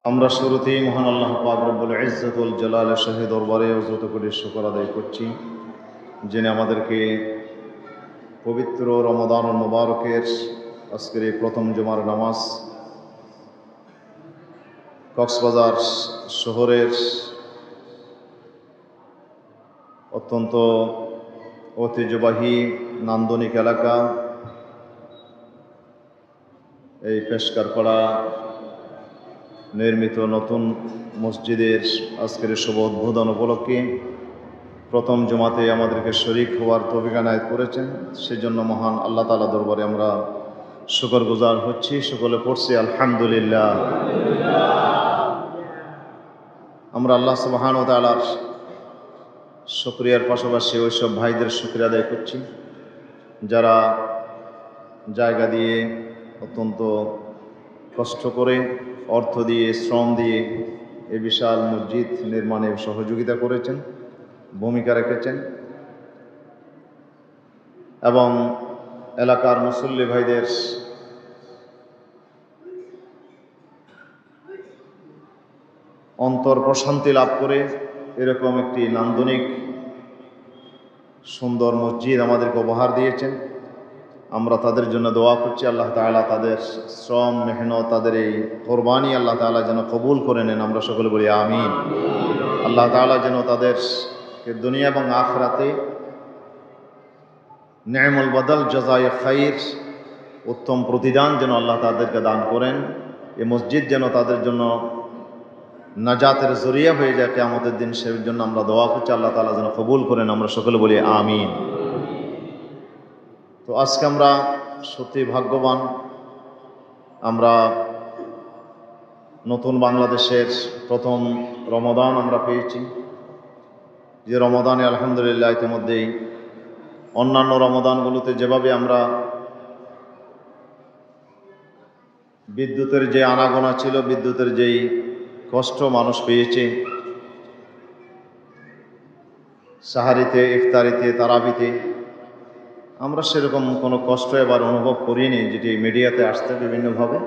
আমরা শুরুতেই মহান আল্লাহ পাক রব্বুল ইজ্জত ওয়াল জালালের শাহী দরবারে যত কোটি শুকর আদায় করছি, যিনি আমাদেরকে পবিত্র রমাদানুল মুবারকের আজকের এই প্রথম জুমার নামাজ কক্সবাজার শহরের অত্যন্ত ঐতিহ্যবাহী নান্দনিক এলাকা এই পেশকারপাড়া নির্মিত নতুন মসজিদের আজকের শুভ উদ্বোধন উপলক্ষে প্রথম জুমাতে আমাদেরকে শরীক হওয়ার তৌফিক এনায়েত করেছেন। সেজন্য মহান আল্লাহ তাআলা দরবারে আমরা শুকরগুজার হচ্ছি। সকলে পড়ছি আলহামদুলিল্লাহ। আমরা আল্লাহ সুবহানাহু ওয়া তাআলার শুকরিয়ার পাশাপাশি ওইসব ভাইদের শুকরিয়া আদায় করছি যারা জায়গা দিয়ে অত্যন্ত কষ্ট করে, অর্থ দিয়ে, শ্রম দিয়ে এই বিশাল মসজিদ নির্মাণে সহযোগিতা করেছেন, ভূমিকা রেখেছেন এবং এলাকার মুসল্লি ভাইদের অন্তর প্রশান্তি লাভ করে এরকম একটি নান্দনিক সুন্দর মসজিদ আমাদেরকে উপহার দিয়েছেন। আমরা তাদের জন্য দোয়া করছি, আল্লাহ তাআলা তাদের শ্রম, মেহনত, তাদের এই কোরবানি আল্লাহ তাআলা যেন কবুল করে নেন। আমরা সকলে বলি আমিন। আল্লাহ তাআলা যেন তাদেরকে দুনিয়া এবং আখিরাতে নেমুল বদল জাযায়ে খাইর, উত্তম প্রতিদান যেন আল্লাহ তাদেরকে দান করেন। এই মসজিদ যেন তাদের জন্য নাজাতের জরিয়া হয়ে যায় কিয়ামতের দিন, সেই জন্য আমরা দোয়া করছি, আল্লাহ তাআলা যেন কবুল করেন। আমরা সকলে বলি আমিন। তো আজকে আমরা সত্যি ভাগ্যবান, আমরা নতুন বাংলাদেশের প্রথম রমাদান আমরা পেয়েছি, যে রমাদানে আলহামদুলিল্লাহ ইতিমধ্যেই অন্যান্য রমাদানগুলোতে যেভাবে আমরা বিদ্যুতের যে আনাগোনা ছিল, বিদ্যুতের যেই কষ্ট মানুষ পেয়েছে সাহারিতে, ইফতারিতে, তারাবিতে, আমরা সেরকম কোনো কষ্ট এবার অনুভব করিনি, যেটি মিডিয়াতে আসছে বিভিন্নভাবে।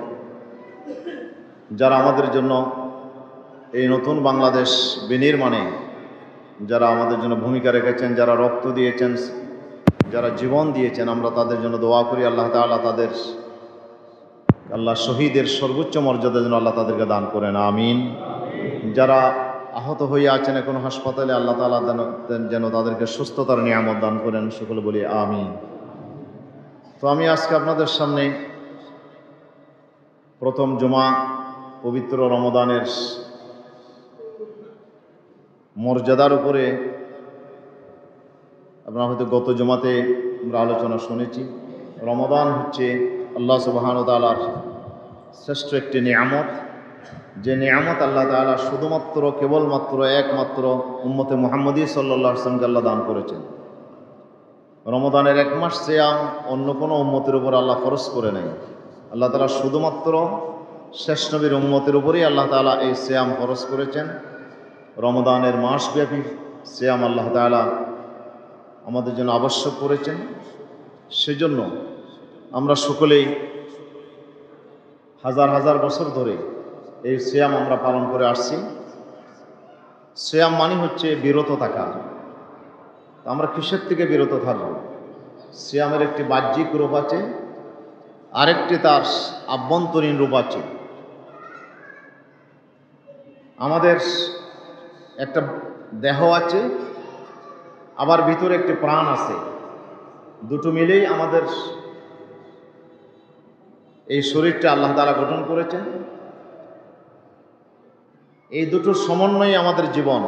যারা আমাদের জন্য এই নতুন বাংলাদেশ বিনির্মাণে যারা আমাদের জন্য ভূমিকা রেখেছেন, যারা রক্ত দিয়েছেন, যারা জীবন দিয়েছেন, আমরা তাদের জন্য দোয়া করি আল্লাহ তাআলা তাদের, আল্লাহ শহীদের সর্বোচ্চ মর্যাদা যেন আল্লাহ তাদেরকে দান করেন, আমিন। যারা আহত হয়ে আছেন এখন হাসপাতালে, আল্লাহ তাআলা যেন তাদেরকে সুস্থতার নিয়ামত দান করেন, সকলে বলি আমিন। তো আমি আজকে আপনাদের সামনে প্রথম জুমা পবিত্র রমাদানের মর্যাদার উপরে, আপনারা হয়তো গত জুমাতে আমরা আলোচনা শুনেছি। রমাদান হচ্ছে আল্লাহ সুবহানাহু ওয়া তাআলার শ্রেষ্ঠ একটি নিয়ামত, যে নিয়ামত আল্লাহ তাআলা শুধুমাত্র কেবলমাত্র একমাত্র উম্মতে মুহাম্মদী সাল্লাল্লাহু আলাইহি ওয়াসাল্লামকে আল্লাহ দান করেছেন। রমাদানের এক মাস সিয়াম অন্য কোনো উম্মতের উপর আল্লাহ ফরজ করে নাই। আল্লাহ তাআলা শুধুমাত্র শেষ নবীর উম্মতের উপরেই আল্লাহ তাআলা এই সিয়াম ফরজ করেছেন। রমাদানের মাসব্যাপী সিয়াম আল্লাহ তাআলা আমাদের জন্য আবশ্যক করেছেন। সেজন্য আমরা সকলেই হাজার হাজার বছর ধরে এই সিয়াম আমরা পালন করে আসছি। সিয়াম মানে হচ্ছে বিরত থাকা। আমরা কিসের থেকে বিরত থাকব? সিয়ামের একটি বাহ্যিক রূপ আছে, আরেকটি তার আভ্যন্তরীণ রূপ আছে। আমাদের একটা দেহ আছে, আবার ভিতরে একটি প্রাণ আছে। দুটো মিলেই আমাদের এই শরীরটা আল্লাহ তাআলা গঠন করেছেন। এই দুটোর সমন্বয়ে আমাদের জীবন।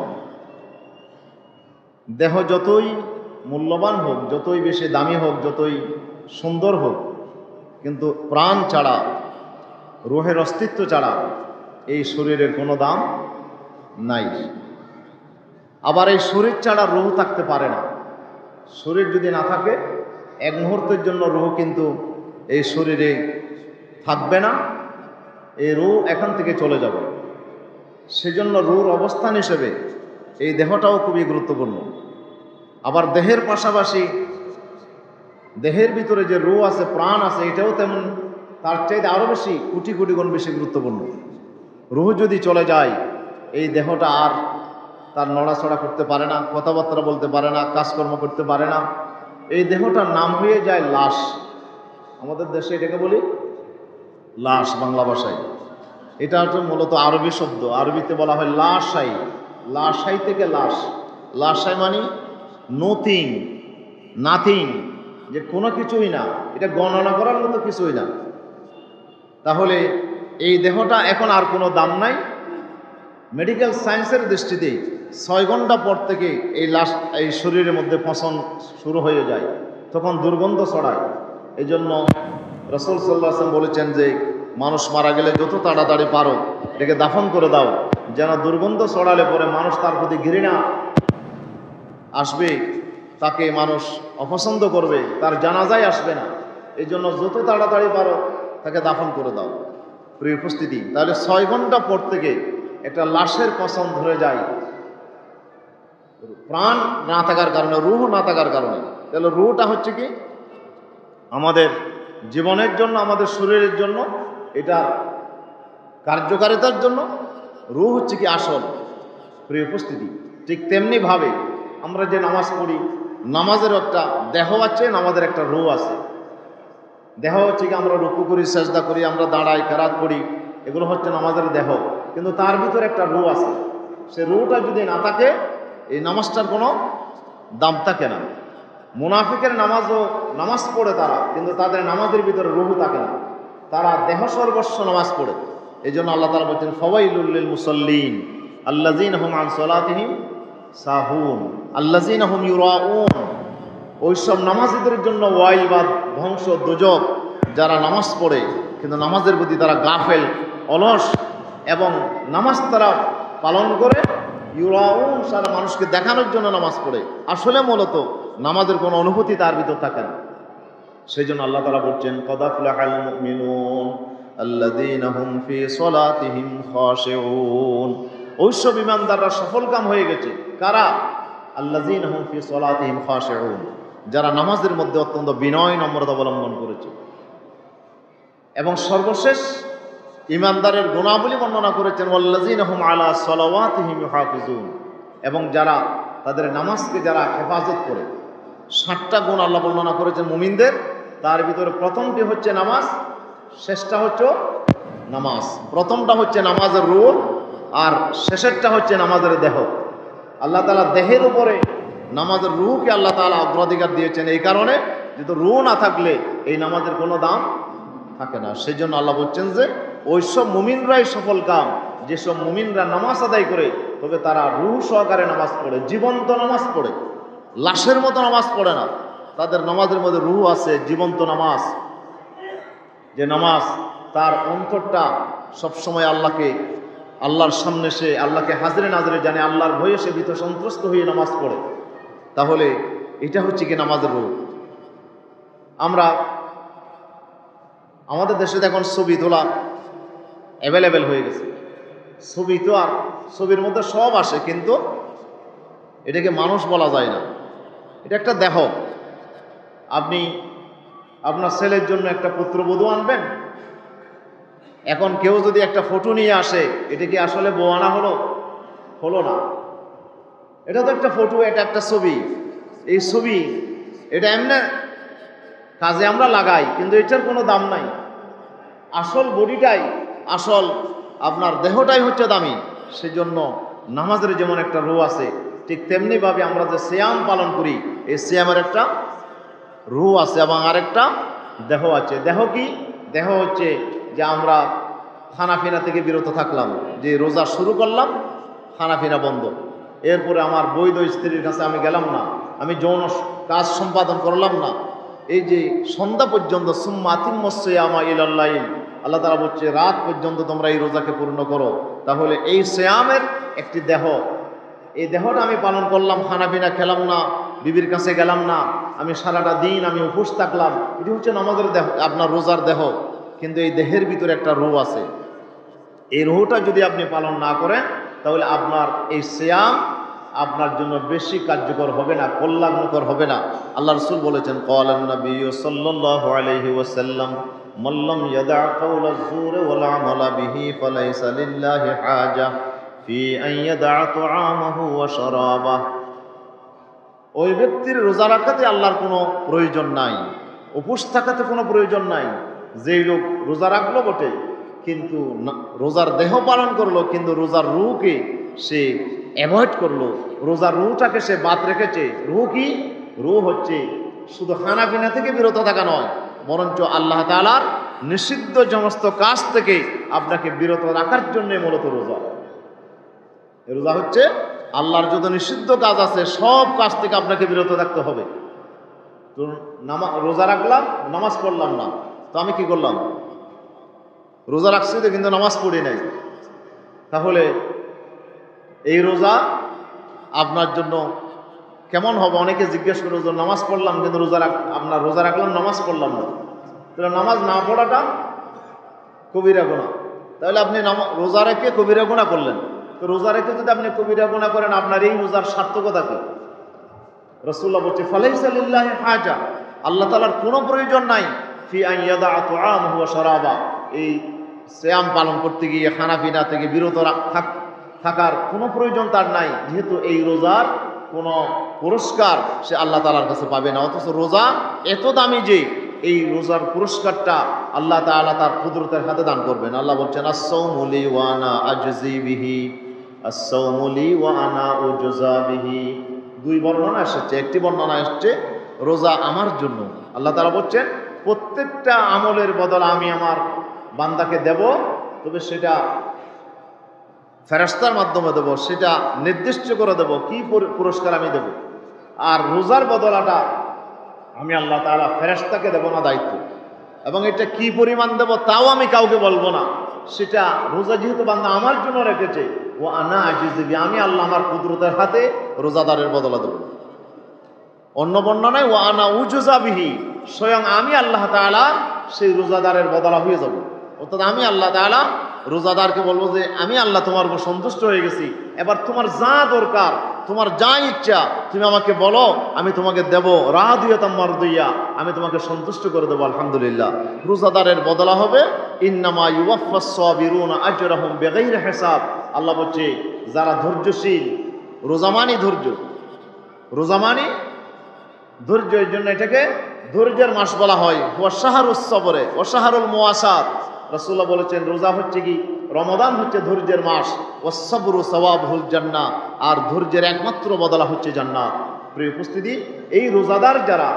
দেহ যতই মূল্যবান হোক, যতই বেশি দামি হোক, যতই সুন্দর হোক, কিন্তু প্রাণ ছাড়া, রূহের অস্তিত্ব ছাড়া এই শরীরের কোনো দাম নাই। আবার এই শরীর ছাড়া রূহ থাকতে পারে না। শরীর যদি না থাকে, এক মুহূর্তের জন্য রূহ কিন্তু এই শরীরে থাকবে না, এই রূহ এখান থেকে চলে যাবে। সেজন্য রূহর অবস্থান হিসেবে এই দেহটাও খুবই গুরুত্বপূর্ণ। আবার দেহের পাশাপাশি দেহের ভিতরে যে রূহ আছে, প্রাণ আছে, এটাও তেমন তার চাইতে আরও বেশি, কোটি কোটি গুণ বেশি গুরুত্বপূর্ণ। রুহ যদি চলে যায়, এই দেহটা আর তার নড়াচড়া করতে পারে না, কথাবার্তা বলতে পারে না, কাজকর্ম করতে পারে না। এই দেহটার নাম হয়ে যায় লাশ। আমাদের দেশে এটাকে বলি লাশ, বাংলা ভাষায়। এটা হচ্ছে মূলত আরবি শব্দ, আরবিতে বলা হয় লাশাই। লাশাই থেকে লাশ। লাশাই মানে নথিং, নাথিং, যে কোনো কিছুই না, এটা গণনা করার মতো কিছুই না। তাহলে এই দেহটা এখন আর কোনো দাম নাই। মেডিকেল সায়েন্সের দৃষ্টিতে 6 ঘন্টা পর থেকে এই লাশ এই শরীরের মধ্যে পচন শুরু হয়ে যায়, তখন দুর্গন্ধ ছড়ায়। এই জন্য রাসূল সাল্লাল্লাহু আলাইহি ওয়াসাল্লাম বলেছেন যে মানুষ মারা গেলে যত তাড়াতাড়ি পারো এটাকে দাফন করে দাও, যেন দুর্গন্ধ ছড়ালে পরে মানুষ তার প্রতি ঘৃণা আসবে, তাকে মানুষ অপছন্দ করবে, তার জানাজায় আসবে না। এই জন্য যত তাড়াতাড়ি পারো তাকে দাফন করে দাও। প্রিয় উপস্থিতি, তাহলে 6 ঘন্টা পর থেকে একটা লাশের পছন্দ ধরে যায়, প্রাণ না থাকার কারণে, রূহ না থাকার কারণে। তাহলে রূহটা হচ্ছে কি আমাদের জীবনের জন্য, আমাদের শরীরের জন্য, এটা কার্যকারিতার জন্য রূহ হচ্ছে কি আসল। প্রিয় উপস্থিতি, ঠিক তেমনি ভাবে আমরা যে নামাজ পড়ি, নামাজের একটা দেহ আছে, নামাজের একটা রূহ আছে। দেহ হচ্ছে কি আমরা রুকু করি, সেজদা করি, আমরা দাঁড়াই, কেরাত করি, এগুলো হচ্ছে নামাজের দেহ। কিন্তু তার ভিতরে একটা রূহ আছে। সে রূহটা যদি না থাকে এই নামাজটার কোনো দাম থাকে না। মুনাফিকের নামাজও নামাজ পড়ে তারা, কিন্তু তাদের নামাজের ভিতরে রূহ থাকে না, তারা দেহ সর্বস্ব নামাজ পড়ে। এই জন্য আল্লাহ তাআলা বলছেন ফাওয়াইলুল লিল মুসাল্লিন আল্লাযীনা হুম আন সালাতিহিম সাহুন আল্লাযীনা হুম ইউরাউন। ওইসব নামাজীদের জন্য ওয়াইল বা ধ্বংস, দোজখ, যারা নামাজ পড়ে কিন্তু নামাজের প্রতি তারা গাফেল, অলস, এবং নামাজ তারা পালন করে ইউরাউন, সারা মানুষকে দেখানোর জন্য নামাজ পড়ে, আসলে মূলত নামাজের কোনো অনুভূতি তার ভিতর থাকে না। সেই জন্য আল্লাহ তাআলা বলছেন কদ আফলাহাল মুমিনুন আল্লাযীনা হুম ফি সলাতিহিম খাশিউন। ওইসব ঈমানদাররা সফলকাম হয়ে গেছে। কারা? আল্লাযীনা হুম ফি সলাতিহিম খাশিউন, যারা নামাজের মধ্যে অত্যন্ত বিনয় নম্রতা অবলম্বন করেছে। এবং সর্বশেষ ঈমানদারের গুণাবলী বর্ণনা করেছেন ওয়াল্লাযীনা হুম আলা সালাওয়াতিহিম ইউহাফিজুন, এবং যারা তাদের নামাজকে যারা হেফাজত করে। 7টা গুণ আল্লাহ বর্ণনা করেছেন মুমিনদের। তার ভিতরে প্রথমটি হচ্ছে নামাজ, শেষটা হচ্ছে নামাজ। প্রথমটা হচ্ছে নামাজের রূহ, আর শেষেরটা হচ্ছে নামাজের দেহ। আল্লাহ তাআলা দেহের উপরে নামাজের রূহকে আল্লাহ তাআলা অগ্রাধিকার দিয়েছেন, এই কারণে যেহেতু রূহ না থাকলে এই নামাজের কোনো দাম থাকে না। সেই জন্য আল্লাহ বলছেন যে ওইসব মুমিনরাই সফল কাম, যেসব মুমিনরা নামাজ আদায় করে, তবে তারা রূহ সহকারে নামাজ পড়ে, জীবন্ত নামাজ পড়ে, লাশের মতো নামাজ পড়ে না। তাদের নামাজের মধ্যে রূহ আছে, জীবন্ত নামাজ। যে নামাজ তার অন্তরটা সবসময় আল্লাহর সামনে, সে আল্লাহকে হাজরে নাজরে জানে, আল্লাহর ভয়ে সে ভীত সন্ত্রস্ত হয়ে নামাজ পড়ে। তাহলে এটা হচ্ছে কি নামাজের রূহ। আমরা আমাদের দেশে এখন ছবি তোলা অ্যাভেলেবেল হয়ে গেছে। ছবি তো আর ছবির মধ্যে সব আসে, কিন্তু এটাকে মানুষ বলা যায় না। এটা একটা দেহ। আপনি আপনার ছেলের জন্য একটা পুত্রবধূ আনবেন, এখন কেউ যদি একটা ফটো নিয়ে আসে, এটা কি আসলে বউ আনা হলো না। এটা তো একটা ফটো, এটা একটা ছবি। এই ছবি এটা এমনি কাজে আমরা লাগাই, কিন্তু এটার কোনো দাম নাই। আসল বডিটাই, আসল আপনার দেহটাই হচ্ছে দামি। সেজন্য নামাজের যেমন একটা রূহ আছে, ঠিক তেমনিভাবে আমরা যে সিয়াম পালন করি, এই সিয়ামের একটা রূহ আছে এবং আরেকটা দেহ আছে। দেহ কি? দেহ হচ্ছে যে আমরা খানাপিনা থেকে বিরত থাকলাম, যে রোজা শুরু করলাম, খানাপিনা বন্ধ, এরপরে আমার বৈধ স্ত্রীর কাছে আমি গেলাম না, আমি যৌন কাজ সম্পাদন করলাম না, এই যে সন্ধ্যা পর্যন্ত সুম্মা আতিম্মুস সিয়ামা ইলাল লাইল, আল্লাহ তাআলা বলছে রাত পর্যন্ত তোমরা এই রোজাকে পূর্ণ করো। তাহলে এই সিয়ামের একটি দেহ, এই দেহটা আমি পালন করলাম, খানাপিনা খেলাম না, বিবির কাছে গেলাম না, আমি সারাটা দিন আমি উপোস থাকলাম, এটি হচ্ছে নামাজের দেহ, আপনার রোজার দেহ। কিন্তু এই দেহের ভিতরে একটা রূহ আছে। এই রূহটা যদি আপনি পালন না করেন, তাহলে আপনার এই সিয়াম আপনার জন্য বেশি কার্যকর হবে না, কল্যাণকর হবে না। আল্লাহ রাসূল বলেছেন ক্বালান নবী সাল্লাল্লাহু আলাইহি ওয়াসাল্লাম মাল্লাম ইয়াদা কাওলা যুর ওয়াল আমালা বিহি ফালাইসা লিল্লাহি হাজা ফি আন ইয়াদা তুআমাহু ওয়া শারাবাহু। ওই ব্যক্তির রোজা রাখাতে আল্লাহর কোনো প্রয়োজন নাই, উপোস থাকাতে কোনো প্রয়োজন নাই। যেই লোক রোজা রাখলো বটে, কিন্তু রোজার দেহ পালন করলো, কিন্তু রোজার রুহকে সে অ্যাভয়েড করলো, রোজার রুহটাকে সে বাদ রেখেছে। রুহ কি? রুহ হচ্ছে শুধু খানা পিনা থেকে বিরত থাকা নয়, বরঞ্চ আল্লাহ তাআলার নিষিদ্ধ সমস্ত কাজ থেকে আপনাকে বিরত রাখার জন্যে মূলত রোজা। রোজা হচ্ছে আল্লাহর যত নিষিদ্ধ কাজ আছে সব কাজ থেকে আপনাকে বিরত থাকতে হবে। তো রোজা রাখলাম, নামাজ পড়লাম না, তো আমি কি করলাম? রোজা রাখছি তো কিন্তু নামাজ পড়ি নাই। তাহলে এই রোজা আপনার জন্য কেমন হবে? অনেকে জিজ্ঞেস করে, নামাজ পড়লাম কিন্তু আপনার রোজা রাখলাম, নামাজ পড়লাম না। তাহলে নামাজ না পড়াটা কবিরা গুনাহ। তাহলে আপনি রোজা রেখে কবিরা গুনাহ করলেন। তো রোজা রেখে যদি আপনি কবিরা গুনাহ করেন, আপনার এই রোজার সার্থকতা কি? রাসূলুল্লাহ বলছে ফালাইসা লিল্লাহি হাজা, আল্লাহ তাআলার কোনো প্রয়োজন নাই ফি আন ইয়াদা তুআমাহু ওয়া শারাবা, এই সিয়াম পালন করতে গিয়ে খানা পিনা থেকে বিরত থাকার কোনো প্রয়োজন তার নাই, যেহেতু এই রোজার কোনো পুরস্কার সে আল্লাহ তাআলার কাছে পাবে না। অথচ রোজা এত দামি যে এই রোজার পুরস্কারটা আল্লাহ তাআলা তার কুদরতের হাতে দান করবেন। আল্লাহ বলছেন আস-সাওমু লি ওয়া আনা আজজি বিহি, আস-সাওমু লি ওয়া আনা উজজা বিহি। দুই বর্ণনা এসেছে। একটি বর্ণনা এসেছে রোজা আমার জন্য। আল্লাহ তাআলা বলছেন প্রত্যেকটা আমলের বদল আমি আমার বান্দাকে দেব, তবে সেটা ফেরেশতার মাধ্যমে দেব, সেটা নির্দিষ্ট করে দেব কি পুরস্কার আমি দেব। আর রোজার বদলাটা আমি আল্লাহ তাআলা ফেরেশতাকে দেব না দায়িত্ব, এবং এটা কি পরিমাণ দেব তাও আমি কাউকে বলবো না। সেটা রোজা যেহেতু বান্দা আমার জন্য রেখেছে, ও আনা আজিজি, আমি আল্লাহ আমার কুদরতের হাতে রোজাদারের বদলা দেব। অন্য বর্ণনায় ও আনা উজজা বিহি, স্বয়ং আমি আল্লাহ তাআলা সেই রোজাদারের বদলা হয়ে যাব। অর্থাৎ আমি আল্লাহ তাআলা রোজাদারকে বলবো যে আমি আল্লাহ তোমার উপর সন্তুষ্ট হয়ে গেছি, এবার তোমার যা দরকার, তোমার যা ইচ্ছা তুমি আমাকে বলো, আমি তোমাকে দেব। রাদিয়াতাম মারদিয়া, আমি তোমাকে সন্তুষ্ট করে দেবো। আলহামদুলিল্লাহ। রোজাদারের বদলা হবে ইন্নামা ইউওয়াফাস সাবিরুনা আজরাহুম বিগাইরি হিসাব। আল্লাহ বলছে যারা ধৈর্যশীল, রোজা মানে ধৈর্য, রোজা মানে ধৈর্য, এর জন্য এটাকে ধৈর্যের মাস বলা হয়। ওয়া শাহরুস সবরে ওয়া শাহরুল মুওয়াসাত। রাসূলুল্লাহ বলেছেন রোজা হচ্ছে কি, রমাদান হচ্ছে ধৈর্যের মাস। ওয়াস সাবরু সাওয়াবুল জান্নাহ, আর ধৈর্যের একমাত্র বদলা হচ্ছে জান্নাত। প্রিয় উপস্থিতি, এই রোজাদার যারা,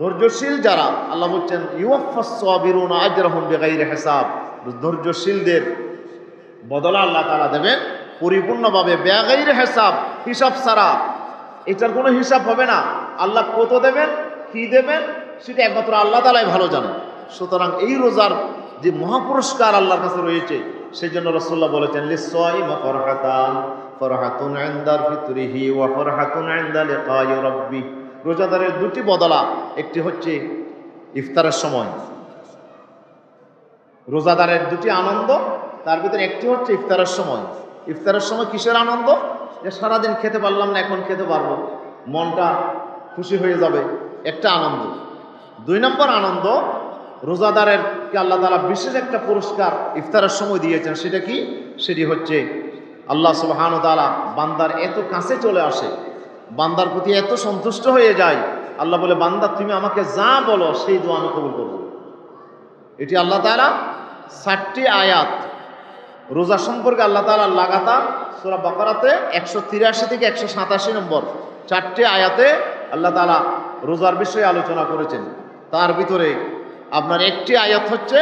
ধৈর্যশীল যারা, আল্লাহ বলছেন ইউওয়াফাস সাবিরুনা আজরাহুম বিগাইরি হিসাব, ধৈর্যশীলদের বদলা আল্লাহ তাআলা দেবেন পরিপূর্ণভাবে, বিগাইরি হিসাব, হিসাব ছাড়া। এটার কোনো হিসাব হবে না। আল্লাহ কত দেবেন, কি দেবেন, সেটা একমাত্র আল্লাহ তাআলাই ভালো জানেন। সুতরাং এই রোজার যে মহাপুরস্কার আল্লাহর কাছে রয়েছে, সেই জন্য রাসূলুল্লাহ বলেছেন লিস-সাইমি ফারহাতান, ফারহাতুন ইনদা ফিতরিহি ওয়া ফারহাতুন ইনদা লিকাই রাব্বি। রোজাদারের দুটি বদলা, একটি হচ্ছে ইফতারের সময়, রোজাদারের দুটি আনন্দ, তার ভিতরে একটি হচ্ছে ইফতারের সময়। ইফতারের সময় কিসের আনন্দ? যে সারাদিন খেতে পারলাম না, এখন খেতে পারবো, মনটা খুশি হয়ে যাবে, একটা আনন্দ। দুই নম্বর আনন্দ, রোজাদারের কে আল্লাহ তাআলা বিশেষ একটা পুরস্কার ইফতারের সময় দিয়েছেন। সেটা কি? সেটি হচ্ছে আল্লাহ সুবহানাহু ওয়া তাআলা বান্দার এত কাছে চলে আসে, বান্দার প্রতি এত সন্তুষ্ট হয়ে যায়। আল্লাহ বলে, বান্দা তুমি আমাকে যা বলো সেই দোয়া আমি কবুল করব। এটি আল্লাহ তাআলা 7টি আয়াত রোজা সম্পর্কে আল্লাহ তাআলা লাগাতার সূরা বাকারাতে 183 থেকে 187 নম্বর 4টি আয়াতে আল্লাহ তাআলা রোজার বিষয়ে আলোচনা করেছেন। তার ভিতরে আপনার একটি আয়াত হচ্ছে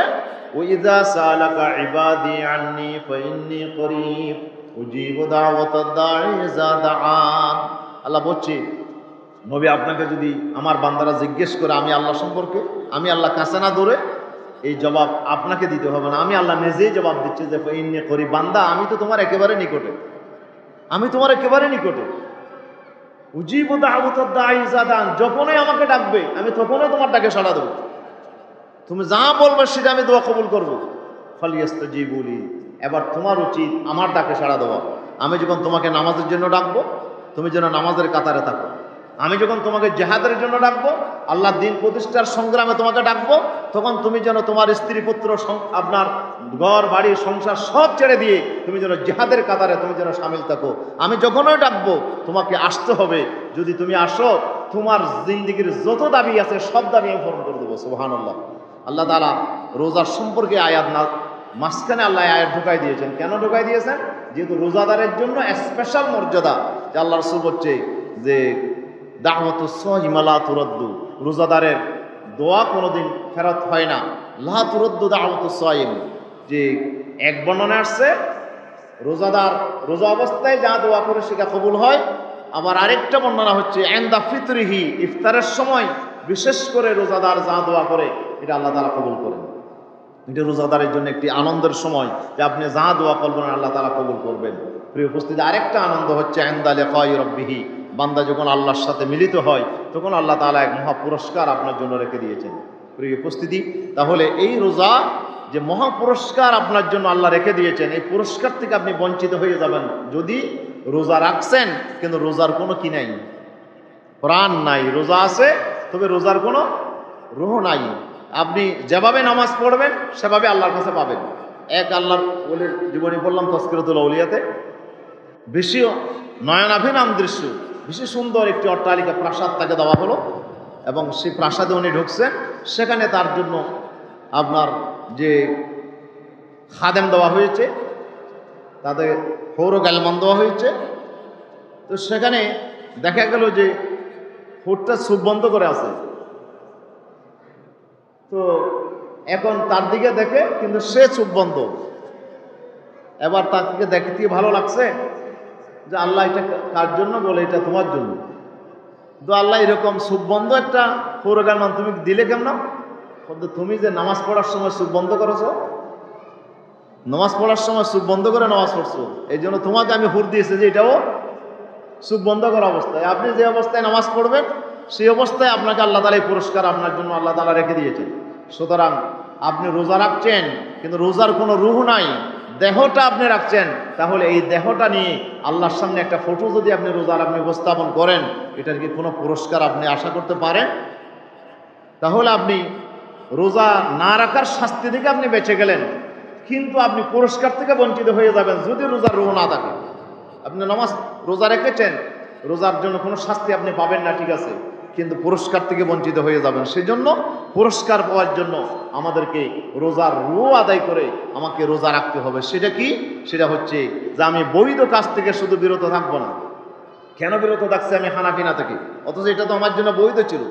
ওয়াইযা সালাকা ইবাদি আন্নী ফাইন্নী করিব উজিবু দাওয়াতাদ দাঈ ইযা দাআন। আল্লাহ বলছে, নবী আপনাকে যদি আমার বান্দারা জিজ্ঞেস করে আমি আল্লাহ সম্পর্কে, আমি আল্লাহ কাছে না দূরে, এই জবাব আপনাকে দিতে হবে না, আমি আল্লাহ নিজেই জবাব দিচ্ছি যে ফাইন্নী করিব, বান্দা আমি তো তোমার একেবারে নিকটে, আমি তোমার একেবারে নিকটে। উজিবু দাওয়াতাদ দাঈ ইযা দাআন, যখনই আমাকে ডাকবে আমি তখনই তোমার ডাকে সাড়া দেব, তুমি যা বলবে সেটা আমি দোয়া কবুল করব। ফালিয়াস্তাজিবু লি, এবার তোমার উচিত আমার ডাকে সাড়া দেওয়া। আমি যখন তোমাকে নামাজের জন্য ডাকবো, তুমি যেন নামাজের কাতারে থাকো, আমি যখন তোমাকে জেহাদের জন্য ডাকবো, আল্লাহর দিন প্রতিষ্ঠার সংগ্রামে তোমাকে ডাকবো, তখন তুমি যেন তোমার স্ত্রী পুত্র আপনার ঘর বাড়ি সংসার সব ছেড়ে দিয়ে তুমি যেন জেহাদের কাতারে তুমি যেন সামিল থাকো। আমি যখনই ডাকবো তোমাকে আসতে হবে। যদি তুমি আসো, তোমার জিন্দিগির যত দাবি আছে সব দাবি আমি পূরণ করে দেবো। সুবহানাল্লাহ। আল্লাহ তাআলা রোজার সম্পর্কে আয়াত না মাঝখানে আল্লাহ আয়াত ঢুকাই দিয়েছেন। কেন ঢুকাই দিয়েছেন? যেহেতু রোজাদারের জন্য স্পেশাল মর্যাদা, যে আল্লাহ রাসূল বলছে যে দাওয়াতুস সাইম লা তুরাদ্দু, রোজাদারের দোয়া কোনোদিন ফেরত হয় না। লা তুরাদ্দু দাওয়াতুস সাইম, যে এক বর্ণনা আসছে রোজাদার রোজা অবস্থায় যা দোয়া করে সেটা কবুল হয়। আবার আরেকটা বর্ণনা হচ্ছে ইনদা ফিতরিহি, ইফতারের সময় বিশেষ করে রোজাদার যা দোয়া করে এটা আল্লাহ তাআলা কবুল করেন। এটা রোজাদারের জন্য একটি আনন্দের সময়, যে আপনি যা দোয়া করবেন আল্লাহ তাআলা কবুল করবেন। প্রিয় উপস্থিতি, আরেকটা আনন্দ হচ্ছে ইনদা লিকাই রাব্বিহি, বান্দা যখন আল্লাহর সাথে মিলিত হয় তখন আল্লাহ তাআলা এক মহা পুরস্কার আপনার জন্য রেখে দিয়েছেন। প্রিয় উপস্থিতি, তাহলে এই রোজা যে মহা পুরস্কার আপনার জন্য আল্লাহ রেখে দিয়েছেন, এই পুরস্কার থেকে আপনি বঞ্চিত হয়ে যাবেন যদি রোজা রাখছেন কিন্তু রোজার কোনো কি নাই, প্রাণ নাই। রোজা আছে তবে রোজার কোনো রুহ নাই। আপনি যেভাবে নামাজ পড়বেন সেভাবে আল্লাহর কাছে পাবেন। এক আল্লাহর ওলির জীবনী বললাম তাজকিরাতুল আউলিয়াতে, বেশি নয়নাভিরাম দৃশ্য, বেশি সুন্দর একটি অট্টালিকা প্রাসাদ তাকে দেওয়া হলো, এবং সেই প্রাসাদে উনি ঢুকছেন। সেখানে তার জন্য আপনার যে খাদেম দেওয়া হয়েছে, তাদের হৌর গালমান দেওয়া হয়েছে। তো সেখানে দেখা গেল যে হুটটা চোখ বন্ধ করে আছে। তো এখন তার দিকে দেখে কিন্তু সে চোখ বন্ধ। এবার তার দিকে দেখতে ভালো লাগছে যে আল্লাহ এটা কার জন্য, বলে এটা তোমার জন্য। তো আল্লাহ এরকম চোখ বন্ধ একটা হৌর গালমান তুমি দিলে কেমন? তুমি যে নামাজ পড়ার সময় চোখ বন্ধ করেছো, নামাজ পড়ার সময় চোখ বন্ধ করে নামাজ পড়ছো, এই জন্য তোমাকে আমি হুর দিয়েছি যে এটাও চোখ বন্ধ করা অবস্থায়। আপনি যে অবস্থায় নামাজ পড়বেন সেই অবস্থায় আপনাকে আল্লাহ তাআলা এই পুরস্কার আপনার জন্য আল্লাহ তাআলা রেখে দিয়েছেন। সুতরাং আপনি রোজা রাখছেন কিন্তু রোজার কোনো রুহ নাই, দেহটা আপনি রাখছেন, তাহলে এই দেহটা নিয়ে আল্লাহর সামনে একটা ফটো যদি আপনি রোজার আপনি উপস্থাপন করেন, এটার কি কোনো পুরস্কার আপনি আশা করতে পারেন? তাহলে আপনি রোজা না রাখার শাস্তি থেকে আপনি বেঁচে গেলেন, কিন্তু আপনি পুরস্কার থেকে বঞ্চিত হয়ে যাবেন যদি রোজার রুহ না থাকে। আপনি নামাজ রোজা রেখেছেন, রোজার জন্য কোনো শাস্তি আপনি পাবেন না, ঠিক আছে, কিন্তু পুরস্কার থেকে বঞ্চিত হয়ে যাবেন। সেজন্য পুরস্কার পাওয়ার জন্য আমাদেরকে রোজার রুহ আদায় করে আমাকে রোজা রাখতে হবে। সেটা কি? সেটা হচ্ছে যে আমি বৈধ কাজ থেকে শুধু বিরত থাকবো না। কেন বিরত থাকছি? আমি হানাফিনা থেকে, অথচ এটা তো আমার জন্য বৈধ ছিল।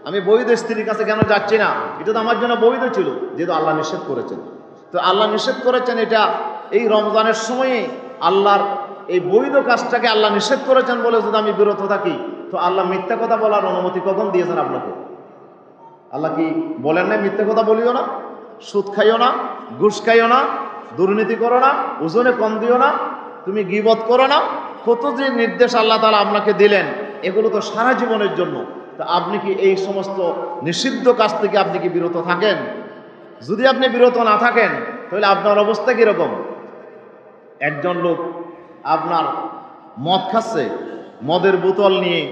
আমি বৈধ স্ত্রীর কাছে কেন যাচ্ছি না? এটা তো আমার জন্য বৈধ ছিল, যেহেতু আল্লাহ নিষেধ করেছেন। তো আল্লাহ নিষেধ করেছেন, এটা এই রমজানের সময়ে আল্লাহর এই বৈধ কাজটাকে আল্লাহ নিষেধ করেছেন বলে যদি আমি বিরত থাকি, তো আল্লাহ মিথ্যা কথা বলার অনুমতি কখন দিয়েছেন আপনাকে? আল্লাহ কি বলেন না মিথ্যা কথা বলিও না, সুদ খাইও না, ঘুষ খাইও না, দুর্নীতি করো না, ওজনে কম দিও না, তুমি গীবত করো না? কত যে নির্দেশ আল্লাহ তাআলা আপনাকে দিলেন, এগুলো তো সারা জীবনের জন্য। তা আপনি কি এই সমস্ত নিষিদ্ধ কাজ থেকে আপনি কি বিরত থাকেন? যদি আপনি বিরত না থাকেন তাহলে আপনার অবস্থা কীরকম? একজন লোক আপনার মদ খাচ্ছে, মদের বোতল নিয়ে,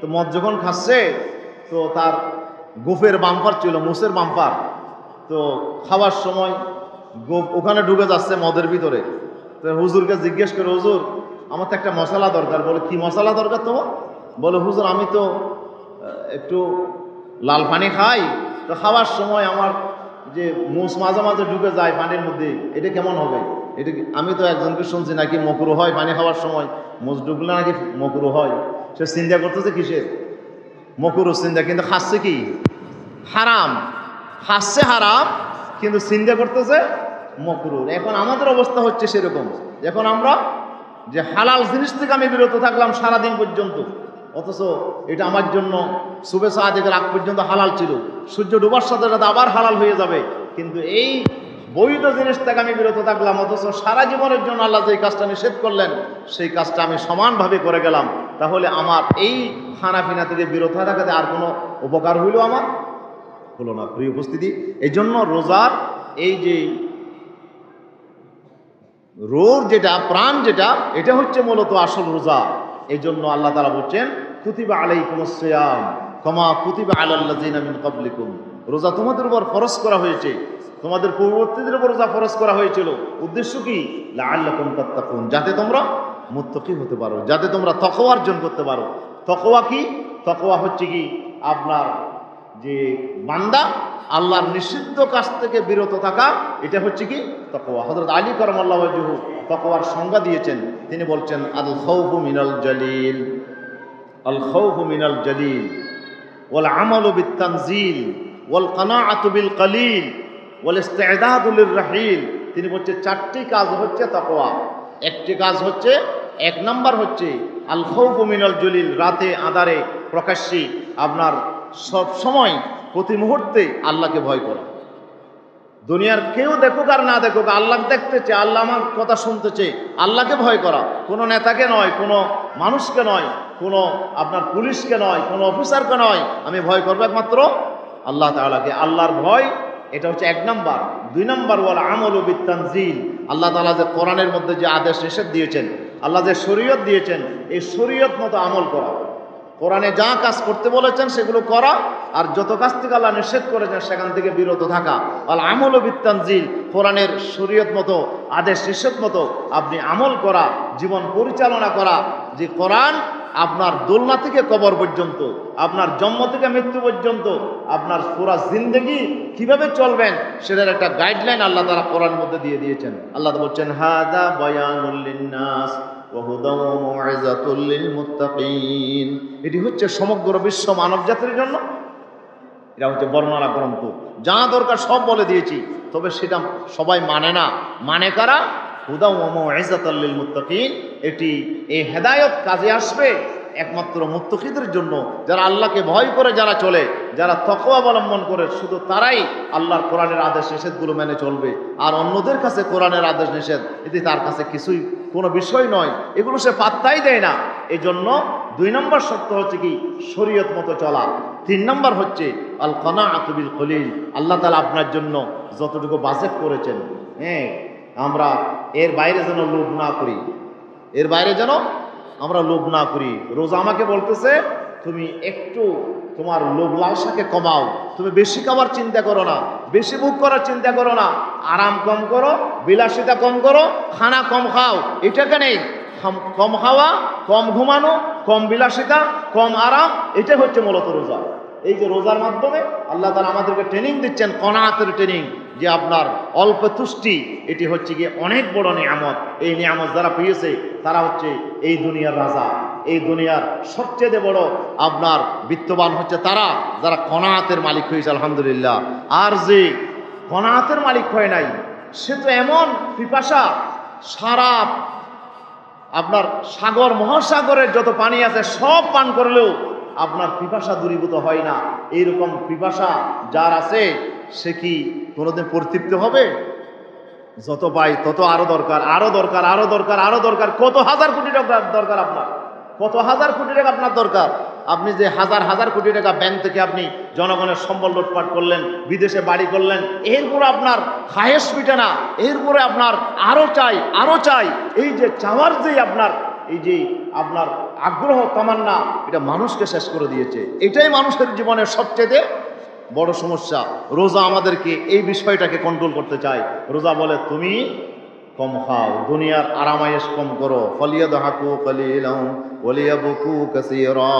তো মদ যখন খাচ্ছে তো তার গোফের বাম্পার ছিল, মুসের বাম্পার, তো খাওয়ার সময় গোফ ওখানে ঢুকে যাচ্ছে মদের ভিতরে। তো হুজুরকে জিজ্ঞেস করে, হুজুর আমার তো একটা মশলা দরকার। বলে কি মশলা দরকার তোমার? বলে হুজুর আমি তো একটু লাল পানি খাই, তো খাওয়ার সময় আমার যে মুস মাঝে মাঝে ঢুকে যায় পানির মধ্যে, এটা কেমন হবে? এটা আমি তো একজনকে শুনছি নাকি মকরু হয়, পানি খাওয়ার সময় মুস ঢুকলে নাকি মকরু হয়। সে চিন্তা করতেছে কিসের? মকরু চিন্তা, কিন্তু খাচ্ছে কি? হারাম। খাচ্ছে হারাম, কিন্তু চিন্তা করতেছে মকরু। এখন আমাদের অবস্থা হচ্ছে সেরকম, এখন আমরা যে হালাল জিনিস থেকে আমি বিরত থাকলাম সারাদিন পর্যন্ত, অথচ এটা আমার জন্য সুবে সাদিকের আগ পর্যন্ত হালাল ছিল, সূর্য ডুবার সাথে সাথে আবার হালাল হয়ে যাবে, কিন্তু এই বৈধ জিনিস থেকে আমি বিরত থাকলাম, অথচ সারা জীবনের জন্য আল্লাহ যে কাজটা নিষেধ করলেন সেই কাজটা আমি সমানভাবে করে গেলাম। তাহলে আমার এই খানাপিনা থেকে বিরত থাকাতে আর কোনো উপকার হইল আমার? হলো না। প্রিয় উপস্থিতি, এই জন্য রোজার এই যে রোগ যেটা, প্রাণ যেটা, এটা হচ্ছে মূলত আসল রোজা। এই জন্য আল্লাহ তাআলা বলছেন কুতিবা আলাইকুমুস সিয়াম কামা কুতিবা আলাল্লাযিনা মিন ক্বাবলিকুম, রোজা তোমাদের উপর ফরজ করা হয়েছে, তোমাদের পূর্ববর্তীদের উপর রোজা ফরজ করা হয়েছিল। উদ্দেশ্য কি? লাআল্লাকুম তাত্তাকুন, যাতে তোমরা মুত্তাকি হতে পারো, যাতে তোমরা তাকওয়া অর্জন করতে পারো। তাকওয়া কি? তাকওয়া হচ্ছে কি আপনার যে বান্দা আল্লাহর নিষিদ্ধ কাজ থেকে বিরত থাকা, এটা হচ্ছে কি তাকওয়া। হযরত আলী কারামাল্লাহু ওয়াজহু তাকওয়ার সংজ্ঞা দিয়েছেন, তিনি বলছেন আল খাউফু মিনাল জালিল, আল খাউফু মিনাল জালিল ওয়াল আমালু বিত তানজিল ওয়াল কানাআতু বিল কালিল ওয়াল ইস্তি'দাদু লির রাহিল। তিনি বলছেন চারটি কাজ হচ্ছে তাকওয়া। একটি কাজ হচ্ছে, এক নাম্বার হচ্ছে আল খাউফু মিনাল জালিল, রাতে আঁধারে প্রকাশ্যে আপনার সব সময় প্রতি মুহূর্তে আল্লাহকে ভয় করা। দুনিয়ার কেউ দেখুক আর না দেখুক, আল্লাহ দেখতেছে, আল্লাহ আমার কথা শুনতেছে, আল্লাহকে ভয় করা। কোনো নেতাকে নয়, কোনো মানুষকে নয়, কোনো আপনার পুলিশকে নয়, কোনো অফিসারকে নয়, আমি ভয় করবো একমাত্র আল্লাহ তাআলাকে। আল্লাহর ভয়, এটা হচ্ছে এক নাম্বার। দুই নাম্বার ওয়াল আমালু বিত তানজিল, আল্লাহ তাআলা যে কোরআনের মধ্যে যে আদেশ নিষেধ দিয়েছেন, আল্লাহ যে শরীয়ত দিয়েছেন, এই শরীয়ত মতো আমল করা। কোরআনে যা কাজ করতে বলেছেন সেগুলো করা, আর যত কাজ থেকে আল্লাহ নিষেধ করেছেন সেখান থেকে বিরত থাকা। আল আমল বিত তানজিল, কোরআনের শরীয়ত মতো আদেশ নিষেধ মতো আপনি আমল করা, জীবন পরিচালনা করা। যে কোরআন আপনার দোলনা থেকে কবর পর্যন্ত, আপনার জন্ম থেকে মৃত্যু পর্যন্ত আপনার পুরা জিন্দেগি কিভাবে চলবেন সেটার একটা গাইডলাইন আল্লাহ তাআলা কোরআনের মধ্যে দিয়ে দিয়েছেন। আল্লাহ বলছেন হাদা বায়ানুল লিন্নাস ওয়া হুদাও ওয়া মাউইযাতুল লিল মুত্তাকিন, এটি হচ্ছে সমগ্র বিশ্ব মানব জাতির জন্য। এটা হচ্ছে বর্ণনা গ্রন্থ, যা দরকার সব বলে দিয়েছি, তবে সেটা সবাই মানে না। মানে কারা? হুদা ওয়া মাউইযাতুল লিল মুত্তাকিন। এটি এই হেদায়েত কাজে আসবে একমাত্র মুত্তাকিদের জন্য, যারা আল্লাহকে ভয় করে যারা চলে, যারা তাকওয়া অবলম্বন করে, শুধু তারাই আল্লাহর কোরআনের আদেশ নিষেধগুলো মেনে চলবে। আর অন্যদের কাছে কোরআনের আদেশ নিষেধ এটি তার কাছে কিছুই কোনো বিষয় নয়, এগুলো সে পাত্তাই দেয় না। এই জন্য দুই নম্বর শর্ত হচ্ছে কি শরীয়ত মতো চলা। তিন নম্বর হচ্ছে আল কানাআতু বিল কলিল, আল্লাহ তাআলা আপনার জন্য যতটুকু বাজেট করেছেন, আমরা এর বাইরে যেন লোভ না করি, এর বাইরে যেন আমরা লোভ না করি। রোজা আমাকে বলতেছে তুমি একটু তোমার লোভ লালসাকে কমাও, তুমি বেশি খাবার চিন্তা করো না, বেশি ভোগ করার চিন্তা করো না, আরাম কম করো, বিলাসিতা কম করো, খানা কম খাও। এটাকে নেই, কম খাওয়া, কম ঘুমানো, কম বিলাসিতা, কম আরাম, এটা হচ্ছে মূলত রোজা। এই যে রোজার মাধ্যমে আল্লাহ তাআলা আমাদেরকে ট্রেনিং দিচ্ছেন, কনাআতের ট্রেনিং, যে আপনার অল্প তুষ্টি, এটি হচ্ছে গিয়ে অনেক বড় নিয়ামত। এই নিয়ামত যারা পেয়েছে তারা হচ্ছে এই দুনিয়ার রাজা, এই দুনিয়ার সবচেয়ে বড় আপনার বিত্তবান হচ্ছে তারা যারা কনাআতের মালিক হয়েছে, আলহামদুলিল্লাহ। আর যে কনাআতের মালিক হয় নাই, সে তো এমন পিপাসা, সারা আপনার সাগর মহাসাগরের যত পানি আছে সব পান করলেও আপনার পিপাসা দূরীভূত হয় না। এইরকম পিপাসা যার আছে সে কি কোনোদিন পরিতৃপ্ত হবে? যত পাই তত আরো দরকার, আরো দরকার, আরো দরকার, আরো দরকার। কত হাজার কোটি টাকা দরকার আপনার, কত হাজার কোটি টাকা আপনার দরকার। আপনি যে হাজার হাজার কোটি টাকা ব্যাংক থেকে আপনি জনগণের সম্বল লুটপাট করলেন, বিদেশে বাড়ি করলেন, এরপরে আপনার খায়েশ মিটে না, এরপরে আপনার আরো চাই, আরো চাই। এই যে চাওয়ার যে আপনার এই যে আপনার আগ্রহ তামান্না, এটা মানুষকে শেষ করে দিয়েছে। এটাই মানুষের জীবনের সবচেয়ে বড় সমস্যা। রোজা আমাদেরকে এই বিষয়টাকে কন্ট্রোল করতে চায়। রোজা বলে তুমি কম খাও, দুনিয়ার আরামায়েশ কম করো, ফালিয়াদহাকু কালিলান ওয়ালিয়াবকু কাসীরা,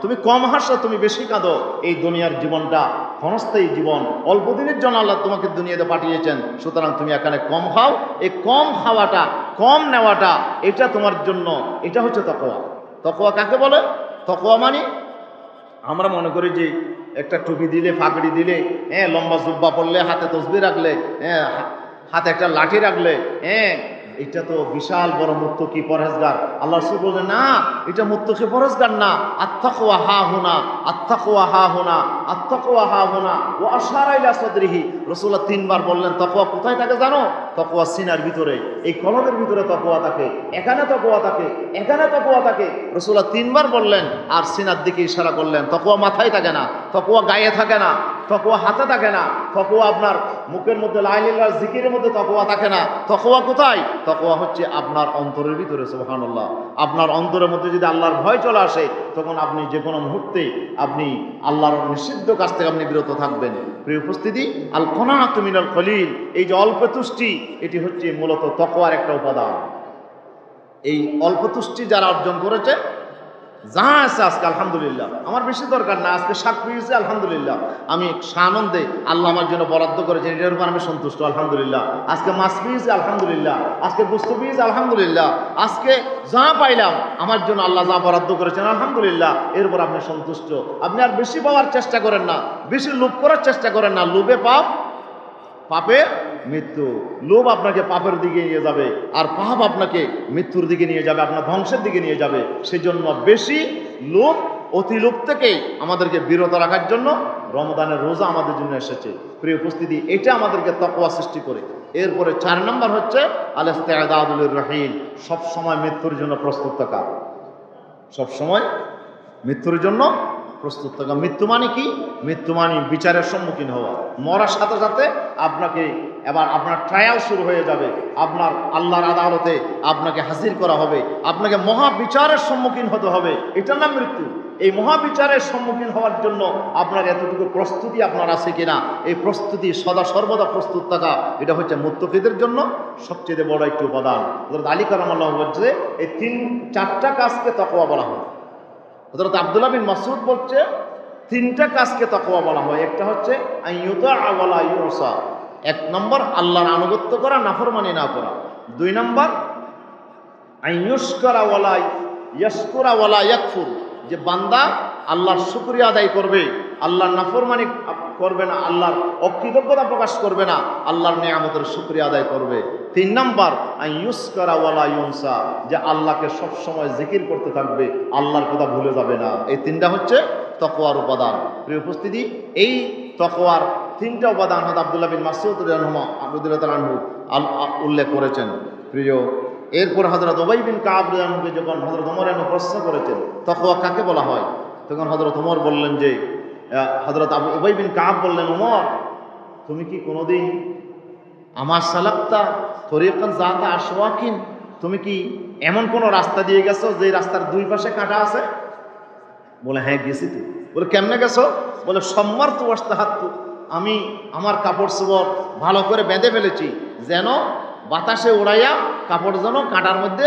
তুমি কম হাসো, তুমি বেশি কাঁদো। এই দুনিয়ার জীবনটা ক্ষণস্থায়ী জীবন, অল্প দিনের জন্য আল্লাহ তোমাকে দুনিয়াতে পাঠিয়েছেন, সুতরাং তুমি এখানে কম খাও। এই কম খাওয়াটা, কম নেওয়াটা, এটা তোমার জন্য, এটা হচ্ছে তাকওয়া। তাকওয়া কাকে বলে? তাকওয়া মানে আমরা মনে করি যে একটা টুপি দিলে, পাগড়ি দিলে, লম্বা জুব্বা পরলে, হাতে তসবিহ রাখলে, হাতে একটা লাঠি রাখলে, এটা তো বিশাল বড় মুত্তাকি পরহেজগার। আল্লাহ রাসূল বলেন না, এটা মুত্তাকি পরহেজগার না। আত্তাকওয়া হা হুনা, আত্তাকওয়া হা হুনা, আত্তাকওয়া হা হুনা ওয়া আশারা ইলা সাদরিহি, রাসূলুল্লাহ 3 বার বললেন তাকওয়া কোথায় থাকে জানো? তাকওয়া সিনার ভিতরে, এই কলমের ভিতরে তাকওয়া থাকে, এখানে তাকওয়া থাকে, এখানে তাকওয়া থাকে। রাসূলুল্লাহ 3 বার বললেন আর সিনার দিকে ইশারা করলেন। তাকওয়া মাথায় থাকে না, তাকওয়া গায়ে থাকে না, তাকওয়া হাতে থাকে না, তাকওয়া আপনার মুখের মধ্যে লা ইলাহা ইল্লাল্লাহ জিকিরের মধ্যে তাকওয়া থাকে না। তাকওয়া কোথায়? তাকওয়া হচ্ছে আপনার অন্তরের ভিতরে। সুবহানাল্লাহ। আপনার অন্তরের মধ্যে যদি আল্লাহর ভয় চলে আসে, তখন আপনি যে কোনো মুহূর্তে আপনি আল্লাহর নিষিদ্ধ কাজ থেকে আপনি বিরত থাকবেন। প্রিয় উপস্থিতি, আল কনাআতু মিনাল কলিল, এই যে অল্প তুষ্টি, এটি হচ্ছে মূলত তাকওয়ার একটা উপাদান। এই অল্প তুষ্টি যারা অর্জন করেছে, যা আছে আজকে আলহামদুলিল্লাহ, আমার বেশি দরকার না, আজকে শাক পেয়েছে আলহামদুলিল্লাহ, আমি সানন্দে আল্লাহ আমার জন্য বরাদ্দ করেছেন, এটার উপর আমি সন্তুষ্ট আলহামদুলিল্লাহ। আজকে মাছ পেয়েছে আলহামদুলিল্লাহ, আজকে গোস্ত পেয়েছে আলহামদুলিল্লাহ, আজকে যা পাইলাম আমার জন্য আল্লাহ যা বরাদ্দ করেছেন আলহামদুলিল্লাহ, এরপর আপনি সন্তুষ্ট। আপনি আর বেশি পাওয়ার চেষ্টা করেন না, বেশি লোভ করার চেষ্টা করেন না। লোভে পাপ, পাপে মৃত্যু। লোভ আপনাকে পাপের দিকে নিয়ে যাবে, আর পাপ আপনাকে মৃত্যুর দিকে নিয়ে যাবে, আপনার ধ্বংসের দিকে নিয়ে যাবে। সেজন্য বেশি লোভ, অতি লোভ থেকে আমাদেরকে বিরত রাখার জন্য রমজানের রোজা আমাদের জন্য এসেছে। প্রিয় উপস্থিতি, এটা আমাদেরকে তাকওয়া সৃষ্টি করে। এরপরে 4 নম্বর হচ্ছে আল ইস্তিআদাদুল রাহিল, সবসময় মৃত্যুর জন্য প্রস্তুত থাকা। সবসময় মৃত্যুর জন্য প্রস্তুত থাকা। মৃত্যু মানে কি? মৃত্যু মানে বিচারের সম্মুখীন হওয়া। মরার সাথে সাথে আপনাকে এবার আপনার ট্রায়াল শুরু হয়ে যাবে, আপনার আল্লাহর আদালতে আপনাকে হাজির করা হবে, আপনাকে মহাবিচারের সম্মুখীন হতে হবে। এটার নাম মৃত্যু। এই মহাবিচারের সম্মুখীন হওয়ার জন্য আপনার এতটুকু প্রস্তুতি আপনার আছে কিনা, এই প্রস্তুতি সদা সর্বদা প্রস্তুত থাকা, এটা হচ্ছে মুত্তাকিদের জন্য সবচেয়ে বড় একটি উপাদান। হযরত আলী কারামাল্লাহু বলছে এই 4টা কাজকে তাকওয়া বলা হয়। হযরত আব্দুল্লাহ বিন মাসউদ বলছে 3টা কাজকে তাকওয়া বলা হয়। একটা হচ্ছে আইয়ুতা ওয়ালা ইউসা, 1 নম্বর আল্লাহর আনুগত্য করা, নাফরমানি না করা। 2 নম্বর আইয়ুশকারা ওয়ালা ইয়াশকুরা ওয়ালা ইয়াকফুর, যে বান্দা আল্লাহর শুকরিয়া আদায় করবে, আল্লাহর নাফরমানি করবে না, আল্লাহর অকৃতজ্ঞতা প্রকাশ করবে না, আল্লাহর নিয়ামতের শুকরিয়া আদায় করবে। 3 নম্বর আইয়ুশকারা ওয়ালা ইউনসা, যে আল্লাহকে সবসময় জিকির করতে থাকবে, আল্লাহর কথা ভুলে যাবে না। এই 3টা হচ্ছে তাকওয়ার উপাদান। প্রিয় উপস্থিতি, এই তাকওয়ার 3টা উপাদান হযরত আব্দুল্লাহ বিন মাসউদ রাদিয়াল্লাহু আনহু উল্লেখ করেছেন। প্রিয়, এরপর হযরত উবাই বিন কাব রাদিয়াল্লাহু আনহুকে যখন হযরত ওমর প্রশ্ন করেছেন তাকওয়া কাকে বলা হয়, তখন হযরত ওমর বললেন যে, হযরত উবাই বিন কাব বললেন, ওমর তুমি কি কোনোদিন আমার সালাক্তা তরিকান যাতা আশওয়াকিন, তুমি কি এমন কোন রাস্তা দিয়ে গেছো যে রাস্তার 2 পাশে কাঁটা আছে? বলে হ্যাঁ গেছি। তো বলে কেমনে গেছো? বলে সম্মার্ত ওয়াস্তাহাত্তু, আমি আমার কাপড় চোপড় ভালো করে বেঁধে ফেলেছি, যেন বাতাসে উড়াইয়া কাপড় যেন কাঁটার মধ্যে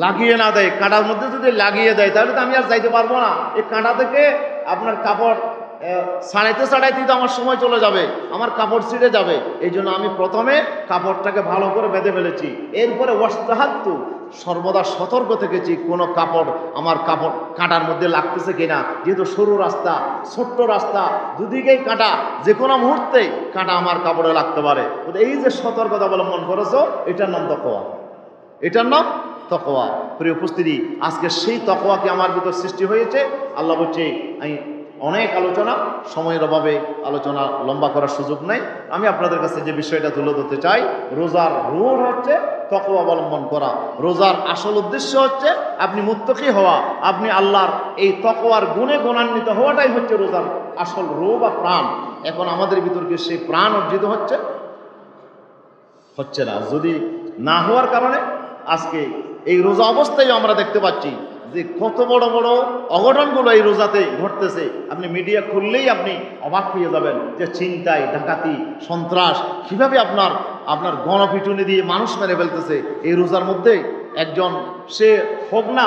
লাগিয়ে না দেয়। কাঁটার মধ্যে যদি লাগিয়ে দেয় তাহলে তো আমি আর যাইতে পারবো না। এই কাঁটা থেকে আপনার কাপড় ছাড়াইতে তো আমার সময় চলে যাবে, আমার কাপড় ছিঁড়ে যাবে। এই জন্য আমি প্রথমে কাপড়টাকে ভালো করে বেঁধে ফেলেছি। এরপরে ওয়াস্তাহাত্তু, সর্বদা সতর্ক থেকেছি কোনো কাপড় আমার কাপড় কাঁটার মধ্যে লাগতেছে কিনা, যেহেতু সরু রাস্তা, ছোট্ট রাস্তা, দুদিকেই কাঁটা, যে কোনো মুহূর্তে কাঁটা আমার কাপড়ে লাগতে পারে। এই যে সতর্কতা অবলম্বন করেছো, এটার নাম তাকওয়া, এটার নাম তাকওয়া। প্রিয় উপস্থিতি, আজকে সেই তাকওয়াকে আমার ভিতর সৃষ্টি হয়েছে। আল্লাহ বলছে, আমি অনেক আলোচনা, সময়ের অভাবে আলোচনা লম্বা করার সুযোগ নেই। আমি আপনাদের কাছে যে বিষয়টা তুলে ধরতে চাই, রোজার রুহ হচ্ছে তাকওয়া অবলম্বন করা। রোজার আসল উদ্দেশ্য হচ্ছে আপনি মুত্তাকি হওয়া, আপনি আল্লাহর এই তাকওয়ার গুণে গুণান্বিত হওয়াটাই হচ্ছে রোজার আসল রুহ বা প্রাণ। এখন আমাদের ভিতর কি সেই প্রাণ অর্জিত হচ্ছে না। যদি না হওয়ার কারণে আজকে এই রোজা অবস্থায় আমরা দেখতে পাচ্ছি যে কত বড় বড় অঘটনগুলো এই রোজাতে ঘটতেছে। আপনি মিডিয়া খুললেই আপনি অবাক হয়ে যাবেন যে ছিনতাই, ডাকাতি, সন্ত্রাস, কীভাবে আপনার গণপিটুনি দিয়ে মানুষ মেরে ফেলতেছে এই রোজার মধ্যে। একজন সে হোক না,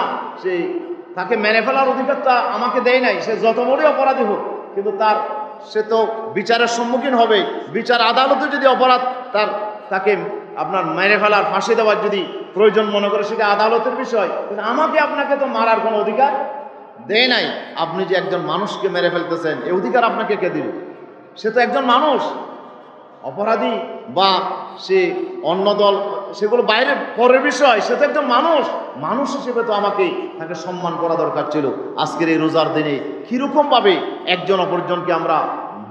তাকে মেরে ফেলার অধিকারটা আমাকে দেয় নাই, সে যত বড়ই অপরাধী হোক, কিন্তু সে তো বিচারের সম্মুখীন হবে। বিচার আদালতে যদি অপরাধ তাকে আপনার মেরে ফেলার, ফাঁসি দেওয়ার যদি প্রয়োজন মনে করে, সেটা আদালতের বিষয়, কিন্তু আমাকে আপনাকে তো মারার কোনো অধিকার দেয় নাই। আপনি যে একজন মানুষকে মেরে ফেলতেছেন, এই অধিকার আপনাকে কে দিল? সে তো একজন মানুষ। অপরাধী বা সে অন্য দল, সেগুলো বাইরের পরের বিষয়, সে তো একজন মানুষ হিসেবে তো তাকে সম্মান করা দরকার ছিল। আজকের এই রোজার দিনে কীরকমভাবে একজন অপরজনকে আমরা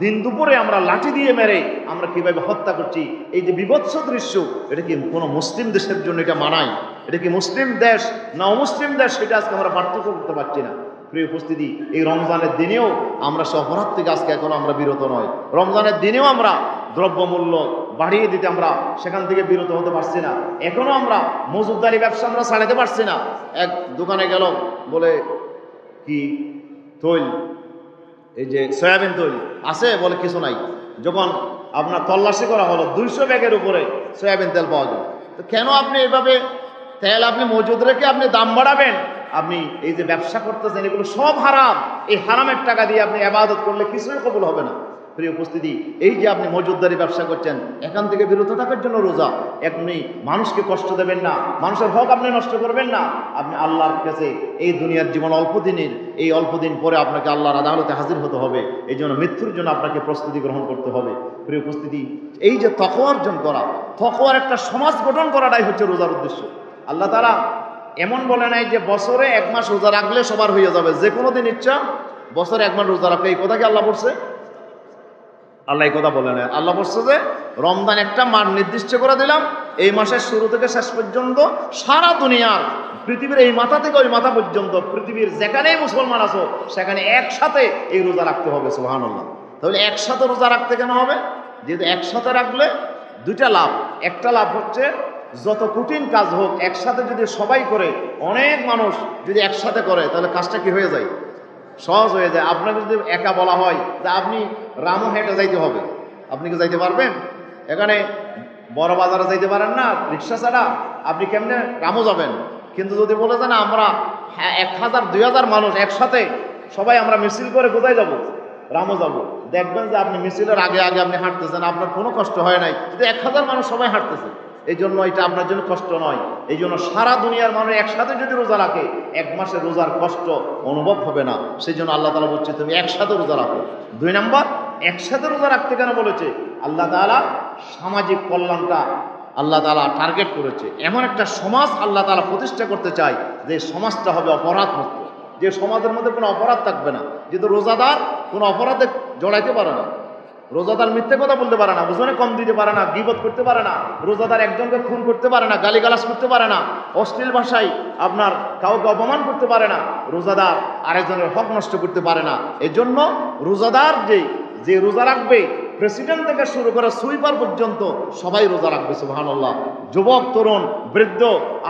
দিন দুপুরে আমরা লাঠি দিয়ে মেরে আমরা কিভাবে হত্যা করছি, এই যে বিভৎস দৃশ্য, এটা কি কোনো মুসলিম দেশের জন্য এটা মানায়? এটা কি মুসলিম দেশ না অমুসলিম দেশ, সেটা আজকে আমরা পার্থক্য করতে পারছি না। প্রিয় উপস্থিতি, এই রমজানের দিনেও আমরা সে অপরাধ থেকে আজকে এখনো আমরা বিরত নয়। রমজানের দিনেও আমরা দ্রব্যমূল্য বাড়িয়ে দিতে আমরা সেখান থেকে বিরত হতে পারছি না। এখনো আমরা মজুদদারি ব্যবসা আমরা চালাতে পারছি না। এক দোকানে গেল, বলে কি তৈল, এই যে সয়াবিন তৈল আছে, বলে কিছু নাই। যখন আপনার তল্লাশি করা হলো 200 ব্যাগের উপরে সয়াবিন তেল পাওয়া যায়। তো কেন আপনি এভাবে তেল আপনি মজুদ রেখে আপনি দাম বাড়াবেন? আপনি এই যে ব্যবসা করতেছেন, এগুলো সব হারাম। এই হারামের টাকা দিয়ে আপনি ইবাদত করলে কিছুই কবুল হবে না। প্রিয় উপস্থিতি, এই যে আপনি মজুদদারি ব্যবসা করছেন, এখান থেকে বিরত থাকার জন্য রোজা। আপনি মানুষকে কষ্ট দেবেন না, মানুষের হক আপনি নষ্ট করবেন না। আপনি আল্লাহর কাছে, এই দুনিয়ার জীবন অল্প দিনের, এই অল্প দিন পরে আপনাকে আল্লাহর আদালতে হাজির হতে হবে। এই জন্য মৃত্যুর জন্য আপনাকে প্রস্তুতি গ্রহণ করতে হবে। প্রিয় উপস্থিতি, এই যে তাকওয়া অর্জন করা, তাকওয়ার একটা সমাজ গঠন করাটাই হচ্ছে রোজার উদ্দেশ্য। আল্লাহ তাআলা এমন বলে নাই যে বছরে 1 মাস রোজা রাখলে সবার হয়ে যাবে, যে কোনো দিন ইচ্ছা বছরে 1 মাস রোজা রাখবে। এই কথা কি আল্লাহ বলছে? আল্লাহ এই কথা বলে না। আল্লাহ বলছে যে রমজান একটা মাস নির্দিষ্ট করে দিলাম, এই মাসের শুরু থেকে শেষ পর্যন্ত সারা দুনিয়ার, পৃথিবীর এই মাথা থেকে ওই মাথা পর্যন্ত, পৃথিবীর যেখানেই মুসলমান আছো সেখানে একসাথে এই রোজা রাখতে হবে। সুবহানাল্লাহ। তাহলে একসাথে রোজা রাখতে কেন হবে? যেহেতু একসাথে রাখলে 2টা লাভ। একটা লাভ হচ্ছে, যত কঠিন কাজ হোক একসাথে যদি সবাই করে, অনেক মানুষ যদি একসাথে করে, তাহলে কাজটা কি হয়ে যায়? সহজ হয়ে যায়। আপনাকে যদি একা বলা হয় যে আপনি রামুহেটে যাইতে হবে, আপনি কি যাইতে পারবেন? এখানে বড় বাজারে যাইতে পারেন না রিক্সা ছাড়া, আপনি কেমনে রামু যাবেন? কিন্তু যদি বলে যে না, আমরা 1000-2000 মানুষ একসাথে সবাই আমরা মিছিল করে কোথায় যাব? রামু যাব। দেখবেন যে আপনি মিছিলের আগে আগে আপনি হাঁটতেছেন, আপনার কোনো কষ্ট হয় নাই। যদি 1000 মানুষ সবাই হাঁটতেছে, এই জন্য এটা আপনার জন্য কষ্ট নয়। এই জন্য সারা দুনিয়ার মানুষ একসাথে যদি রোজা রাখে, 1 মাসের রোজার কষ্ট অনুভব হবে না। সেই জন্য আল্লাহ তাআলা বলছে তুমি একসাথে রোজা রাখো। 2 নম্বর, একসাথে রোজা রাখতে কেন বলেছে? আল্লাহ তাআলা সামাজিক কল্যাণটা আল্লাহ তাআলা টার্গেট করেছে। এমন একটা সমাজ আল্লাহ তাআলা প্রতিষ্ঠা করতে চায় যে সমাজটা হবে অপরাধ মুক্ত, যে সমাজের মধ্যে কোনো অপরাধ থাকবে না। যেহেতু রোজাদার কোনো অপরাধে জড়াইতে পারে না, রোজাদার মিথ্যে কথা বলতে পারে না, ওজনে কম দিতে পারে না, গীবত করতে পারে না, রোজাদার একজনকে খুন করতে পারে না, গালিগালাজ করতে পারে না, অশ্লীল ভাষায় আপনার কাউকে অপমান করতে পারে না, রোজাদার আরেকজনের হক নষ্ট করতে পারে না। এই জন্য রোজাদার যে রোজা রাখবে, প্রেসিডেন্ট থেকে শুরু করে সুইপার পর্যন্ত সবাই রোজা রাখবে। সুবহানাল্লাহ। যুবক, তরুণ, বৃদ্ধ,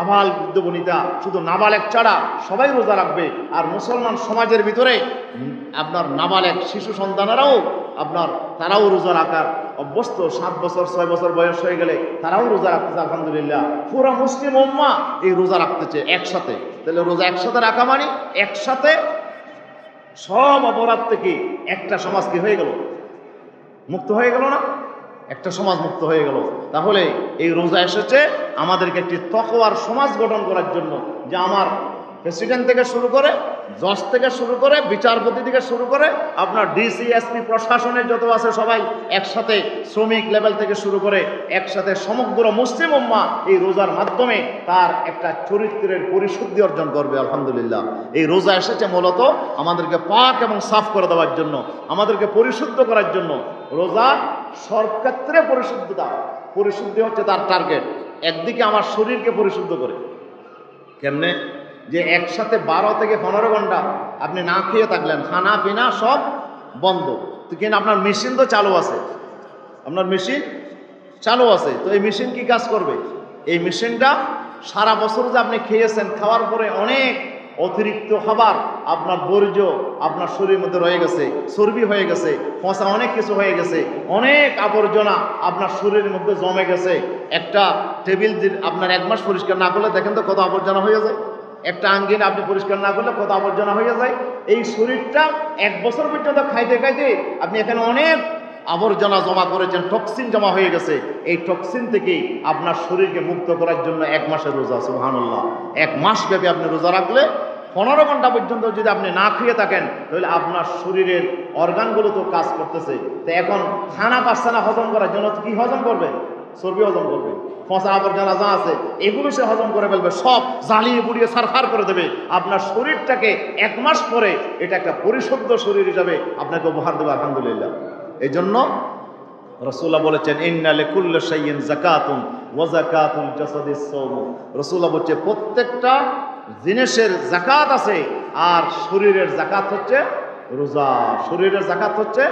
আবাল, বৃদ্ধ বনিতা, শুধু নাবালেগ ছাড়া সবাই রোজা রাখবে। আর মুসলমান সমাজের ভিতরে আপনার নাবালেগ শিশু সন্তানেরাও তারাও রোজা রাখার অভ্যস্ত। 7 বছর 6 বছর বয়স হয়ে গেলে তারাও রোজা রাখতেছে। আলহামদুলিল্লাহ, পুরো মুসলিম উম্মাহ এই রোজা রাখতেছে একসাথে। তাহলে রোজা একসাথে রাখা মানে একসাথে সব অপরাধ থেকে একটা সমাজ কি হয়ে গেল? মুক্ত হয়ে গেল না? একটা সমাজ মুক্ত হয়ে গেল। তাহলে এই রোজা এসেছে আমাদেরকে একটি তাকওয়ার সমাজ গঠন করার জন্য, যে আমার প্রেসিডেন্ট থেকে শুরু করে, জজ থেকে শুরু করে, বিচারপতি থেকে শুরু করে, আপনার ডিসি, এসপি, প্রশাসনের যত আছে সবাই একসাথে, শ্রমিক লেভেল থেকে শুরু করে একসাথে সমগ্র মুসলিম উম্মাহ এই রোজার মাধ্যমে তার একটা চরিত্রের পরিশুদ্ধি অর্জন করবে। আলহামদুলিল্লাহ। এই রোজা এসেছে মূলত আমাদেরকে পাক এবং সাফ করে দেওয়ার জন্য, আমাদেরকে পরিশুদ্ধ করার জন্য। রোজা সব ক্ষেত্রে পরিশুদ্ধি হচ্ছে তার টার্গেট। একদিকে আমার শরীরকে পরিশুদ্ধ করে, কেমনে? যে একসাথে 12 থেকে 15 ঘন্টা আপনি না খেয়ে থাকলেন, খানা পিনা সব বন্ধ, তো কিন্তু আপনার মেশিন তো চালু আছে, আপনার মেশিন চালু আছে। তো এই মেশিন কি কাজ করবে? এই মেশিনটা সারা বছর যে আপনি খেয়েছেন, খাওয়ার পরে অনেক অতিরিক্ত খাবার আপনার বর্জ্য আপনার শরীরের মধ্যে রয়ে গেছে, চর্বি হয়ে গেছে, পচা অনেক কিছু হয়ে গেছে, অনেক আবর্জনা আপনার শরীরের মধ্যে জমে গেছে। একটা টেবিল আপনার 1 মাস পরিষ্কার না করলে দেখেন তো কত আবর্জনা হয়ে যায়। একটা আঙ্গিনা আপনি পরিষ্কার না করলে কত আবর্জনা হয়ে যায়। এই শরীরটা 1 বছর পর্যন্ত খাইতে খাইতে আপনি এখানে অনেক আবর্জনা জমা করেছেন, টক্সিন জমা হয়ে গেছে। এই টক্সিন থেকে আপনার শরীরকে মুক্ত করার জন্য 1 মাসের রোজা। সুবহানাল্লাহ। 1 মাস ব্যাপী আপনি রোজা রাখলে 15 ঘন্টা পর্যন্ত যদি আপনি না খেয়ে থাকেন, তাহলে আপনার শরীরের অর্গানগুলো তো কাজ করতেছে। তো এখন খানা পাচ্ছে না হজম করার জন্য কি হজম করবে? চর্বি হজম করবে, পচা আবর্জনা যা আছে এগুলো সে হজম করে ফেলবে, সব জ্বালিয়ে পুড়িয়ে সারখার করে দেবে। আপনার শরীরটাকে 1 মাস পরে এটা একটা পরিশুদ্ধ শরীর হিসাবে আপনাকে উপহার দেবে। আলহামদুলিল্লাহ। এই জন্য রাসূলুল্লাহ বলেছেন ইন্না লিকুল্লি শাইইন যাকাতুন ওয়া যাকাতুল জাসাদিস সাওম। রাসূলুল্লাহ বলছে প্রত্যেকটা জিনিসের যাকাত আছে, আর শরীরের যাকাত হচ্ছে রোজা। শরীরের যাকাত হচ্ছে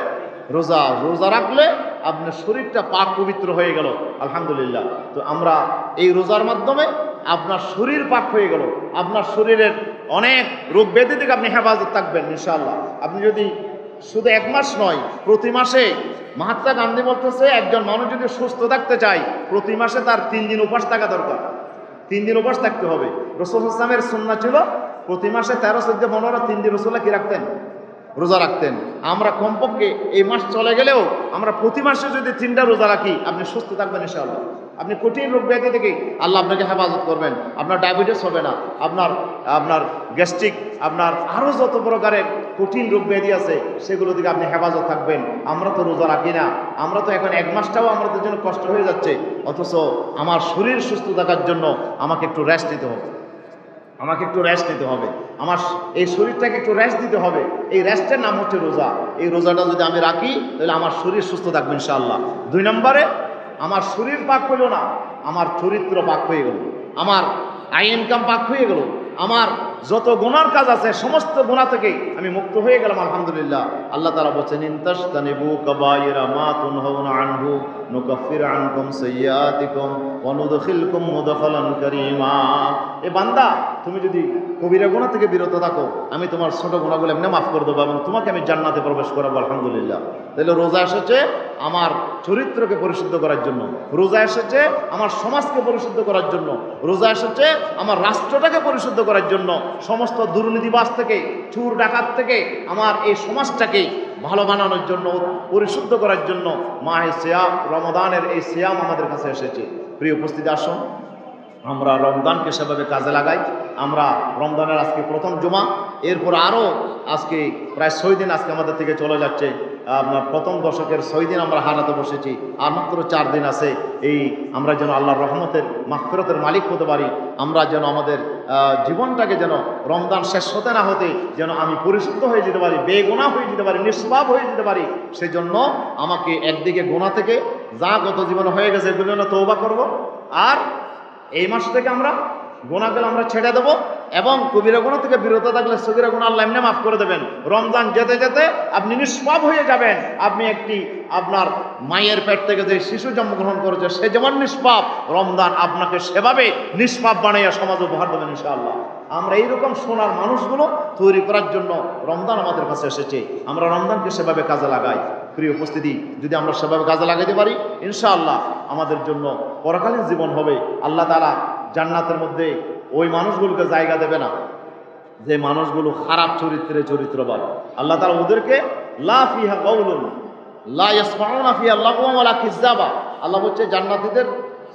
রোজা। রোজা রাখলে আপনার শরীরটা পাক পবিত্র হয়ে গেল, আলহামদুলিল্লাহ। তো আমরা এই রোজার মাধ্যমে আপনার শরীর পাক হয়ে গেল, আপনার শরীরের অনেক রোগ ব্যাধি থেকে আপনি হেফাজত থাকবেন ইনশাআল্লাহ। আপনি যদি শুধু 1 মাস নয়, প্রতি মাসে, মহাত্মা গান্ধী বলতেছে একজন মানুষ যদি সুস্থ থাকতে চায় প্রতি মাসে তার 3 দিন উপবাস থাকা দরকার। 3 দিন উপবাস থাকতে হবে। রাসূল ইসলামের সুন্নাহ ছিল প্রতি মাসে 13, 14, 15, 3 দিন রাসূলুল্লাহ কি রাখতেন? রোজা রাখতেন। আমরা কমপক্ষে এই মাস চলে গেলেও আমরা প্রতি মাসে যদি 3টা রোজা রাখি, আপনি সুস্থ থাকবেন ইনশাআল্লাহ। আপনি কঠিন রোগ ব্যাধি থেকে আল্লাহ আপনাকে হেফাজত করবেন। আপনার ডায়াবেটিস হবে না, আপনার গ্যাস্ট্রিক, আপনার আরও যত প্রকারের কঠিন রোগ ব্যাধি আছে সেগুলো থেকে আপনি হেফাজত থাকবেন। আমরা তো রোজা রাখি না, আমরা তো এখন 1 মাসটাও আমাদের জন্য কষ্ট হয়ে যাচ্ছে, অথচ আমার শরীর সুস্থ থাকার জন্য আমাকে একটু রেস্ট নিতে হবে, আমাকে একটু রেস্ট নিতে হবে, আমার এই শরীরটাকে একটু রেস্ট দিতে হবে। এই রেস্টের নাম হচ্ছে রোজা। এই রোজাটা যদি আমি রাখি তাহলে আমার শরীর সুস্থ থাকবে ইনশাআল্লাহ। 2 নম্বরে, আমার শরীর পাক হইল না, আমার চরিত্র পাক হয়ে গেল, আমার আয় ইনকাম পাক হয়ে গেল, আমার যত গুনার কাজ আছে সমস্ত গুনাহ থেকে আমি মুক্ত হয়ে গেলাম, আলহামদুলিল্লাহ। আল্লাহ তাআলা বলেন ইনতাশতানিবু কাবায়িরা মা তুনহাউনা আনহু নুকাফির আনকুম সাইয়্যাতিকুম ওয়া নুদখিলকুম মুদখালান কারীমা। এ বান্দা, তুমি যদি কবিরা গুনাহ থেকে বিরত থাকো, আমি তোমার ছোট গুনাহগুলো এমনি মাফ করে দেবো এবং তোমাকে আমি জান্নাতে প্রবেশ করাবো, আলহামদুলিল্লাহ। তাহলে রোজা এসেছে আমার চরিত্রকে পরিশুদ্ধ করার জন্য, রোজা এসেছে আমার সমাজকে পরিশুদ্ধ করার জন্য, রোজা এসেছে আমার রাষ্ট্রটাকে পরিশুদ্ধ করার জন্য, সমস্ত দুর্নীতিবাজ থেকে, চোর ডাকাত থেকে আমার এই সমাজটাকে ভালো বানানোর জন্য, পরিশুদ্ধ করার জন্য মাহে সিয়াম, রমাদানের এই সিয়াম আমাদের কাছে এসেছে। প্রিয় উপস্থিতি, আসুন আমরা রমজানকে সেভাবে কাজে লাগাই। আমরা রমজানের আজকে প্রথম জুমা, এরপর আরও আজকে প্রায় 6 দিন আজকে আমাদের থেকে চলে যাচ্ছে। আপনার প্রথম দশকের 6 দিন আমরা হারাতে বসেছি, আর মাত্র 4 দিন আছে। এই আমরা যেন আল্লাহর রহমতের মাগফিরাতের মালিক হতে পারি, আমরা যেন আমাদের জীবনটাকে যেন রমজান শেষ হতে না হতে যেন আমি পরিশুদ্ধ হয়ে যেতে পারি, বেগুনাহ হয়ে যেতে পারি, নিষ্পাপ হয়ে যেতে পারি। সেজন্য আমাকে একদিকে গুনাহ থেকে যা গত জীবনে হয়ে গেছে এগুলো জন্য তওবা করব, আর এই মাস থেকে আমরা গুনাহগুলো আমরা ছেড়ে দেবো, এবং কবিরা গুনাহ থেকে বিরত থাকলে সগীরা গুনাহ আল্লাহ এমনি মাফ করে দেবেন। রমজান যেতে যেতে আপনি নিষ্পাপ হয়ে যাবেন। আপনি একটি আপনার মায়ের পেট থেকে যে শিশু জন্মগ্রহণ করেছে সে যেমন নিষ্পাপ, রমজান আপনাকে সেভাবে নিষ্পাপ বানাইয়া সমাজ উপহার দেবেন ইনশাআল্লাহ। আমরা এইরকম সোনার মানুষগুলো তৈরি করার জন্য রমজান আমাদের কাছে এসেছে, আমরা রমজানকে সেভাবে কাজে লাগাই। প্রিয় উপস্থিতি, যদি আমরা সেভাবে কাজে লাগাইতে পারি ইনশাআল্লাহ আমাদের জন্য পরকালীন জীবন হবে। আল্লাহ তাআলা জান্নাতের মধ্যে ওই মানুষগুলোকে জায়গা দেবে না যে মানুষগুলো খারাপ চরিত্রবান। আল্লাহ তাআলা ওদেরকে লা ফিহা গাউলুন লা ইয়াসমাউনা ফিহা লাগওয়ান ওয়ালা কিযাবা। আল্লাহ বলছে জান্নাতীদের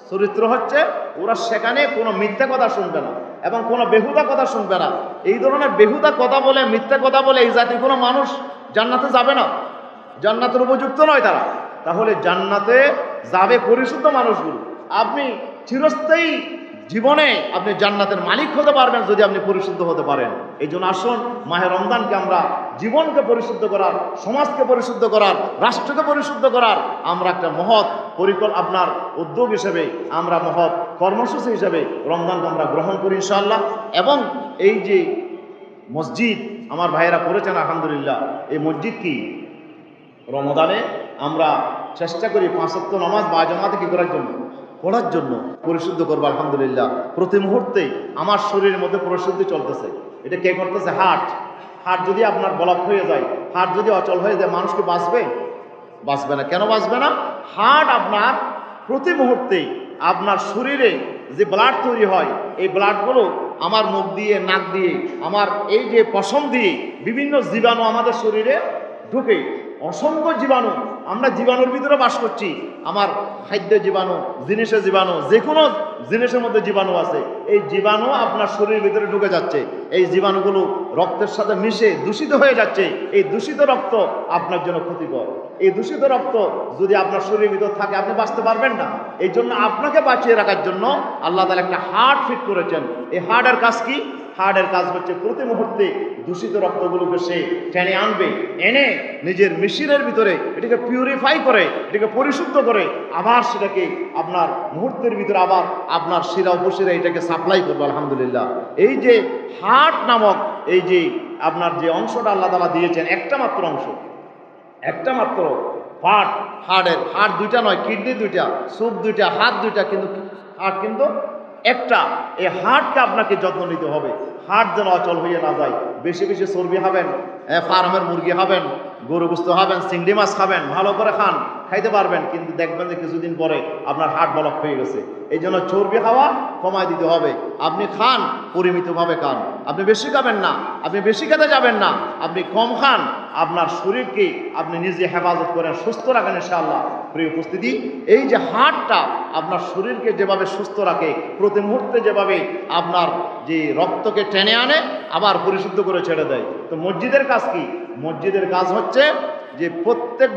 চরিত্র হচ্ছে ওরা সেখানে কোনো মিথ্যা কথা শুনবে না এবং কোনো বেহুদা কথা শুনবে না। এই ধরনের বেহুদা কথা বলে, মিথ্যা কথা বলে এই জাতির কোনো মানুষ জান্নাতে যাবে না, জান্নাতের উপযুক্ত নয় তারা। তাহলে জান্নাতে যাবে পরিশুদ্ধ মানুষগুলো। আপনি চিরস্থায়ী জীবনে আপনি জান্নাতের মালিক হতে পারবেন যদি আপনি পরিশুদ্ধ হতে পারেন। এই জন্য আসুন মাহে রমজানকে আমরা জীবনকে পরিশুদ্ধ করার, সমাজকে পরিশুদ্ধ করার, রাষ্ট্রকে পরিশুদ্ধ করার আমরা একটা মহৎ আপনার উদ্যোগ হিসেবে, আমরা মহৎ কর্মসূচি হিসেবে রমজানকে আমরা গ্রহণ করি ইনশাআল্লাহ। এবং এই যে মসজিদ আমার ভাইয়েরা পড়েছেন আলহামদুলিল্লাহ, এই মসজিদ কি রমজানে আমরা চেষ্টা করি 5 ওয়াক্ত নামাজ বা জামাতে কি করার জন্য, পড়ার জন্য পরিশুদ্ধ করবো আলহামদুলিল্লাহ। প্রতি মুহূর্তে আমার শরীরের মধ্যে পরিশুদ্ধি চলতেছে। এটা কে করতেছে? হার্ট যদি আপনার ব্লক হয়ে যায়, হার্ট যদি অচল হয়ে যায়, মানুষ কি বাঁচবে না। কেন বাঁচবে না? হার্ট আপনার প্রতি মুহূর্তে আপনার শরীরে যে ব্লাড তৈরি হয়, এই ব্লাডগুলো আমার মুখ দিয়ে, নাক দিয়ে, আমার এই যে পশম দিয়ে বিভিন্ন জীবাণু আমাদের শরীরে ঢুকে। অসংখ্য জীবাণু, আমরা জীবাণুর ভিতরে বাস করছি। আমার খাদ্য জীবাণু, জিনিসের জীবাণু, যে কোনো জিনিসের মধ্যে জীবাণু আছে। এই জীবাণু আপনার শরীরের ভিতরে ঢুকে যাচ্ছে। এই জীবাণুগুলো রক্তের সাথে মিশে দূষিত হয়ে যাচ্ছে। এই দূষিত রক্ত আপনার জন্য ক্ষতিকর। এই দূষিত রক্ত যদি আপনার শরীরের ভিতর থাকে আপনি বাঁচতে পারবেন না। এই জন্য আপনাকে বাঁচিয়ে রাখার জন্য আল্লাহ তাআলা একটা হার্ট ফিট করেছেন। এই হার্টের কাজ কি? হার্টের কাজ হচ্ছে প্রতি মুহূর্তে দূষিত রক্তগুলোকে সে টেনে আনবে, এনে নিজের মেশিনের ভিতরে এটাকে পিউরিফাই করে, এটাকে পরিশুদ্ধ করে, আবার সেটাকে আপনার মুহূর্তের ভিতরে আবার আপনার শিরা উপশিরা এটাকে সাপ্লাই করবে। আলহামদুলিল্লাহ। এই যে হার্ট নামক এই যে আপনার যে অংশটা আল্লাহ তাআলা দিয়েছেন, একটা মাত্র অংশ, একটা মাত্র পার্ট হার্টের, হার্ট দুইটা নয়, কিডনি দুইটা, সুপ দুইটা, হাত দুইটা, কিন্তু হার্ট কিন্তু একটা। এই হার্টকে আপনাকে যত্ন নিতে হবে, হার্ট যেন অচল হয়ে না যায়। বেশি বেশি চর্বি খাবেন, ফার্মের মুরগি খাবেন, গরু গোস্ত খাবেন, চিংড়ি মাছ খাবেন, ভালো করে খান, খাইতে পারবেন, কিন্তু দেখবেন যে কিছুদিন পরে আপনার হার্ট ব্লক হয়ে গেছে। এই জন্য চর্বি খাওয়া কমায় দিতে হবে। আপনি খান, পরিমিতভাবে খান, আপনি বেশি খাবেন না, আপনি বেশি খেতে যাবেন না, আপনি কম খান, আপনার শরীরকে আপনি নিজে হেফাজত করেন, সুস্থ রাখেন ইনশাআল্লাহ। প্রিয় উপস্থিতি, এই যে হার্টটা আপনার শরীরকে যেভাবে সুস্থ রাখে, প্রতি মুহূর্তে যেভাবে আপনার যে রক্তকে টেনে আনে আবার পরিশুদ্ধ করে ছেড়ে দেয়। তো মসজিদের কাজ কি? মসজিদের কাজ হচ্ছে যে প্রত্যেক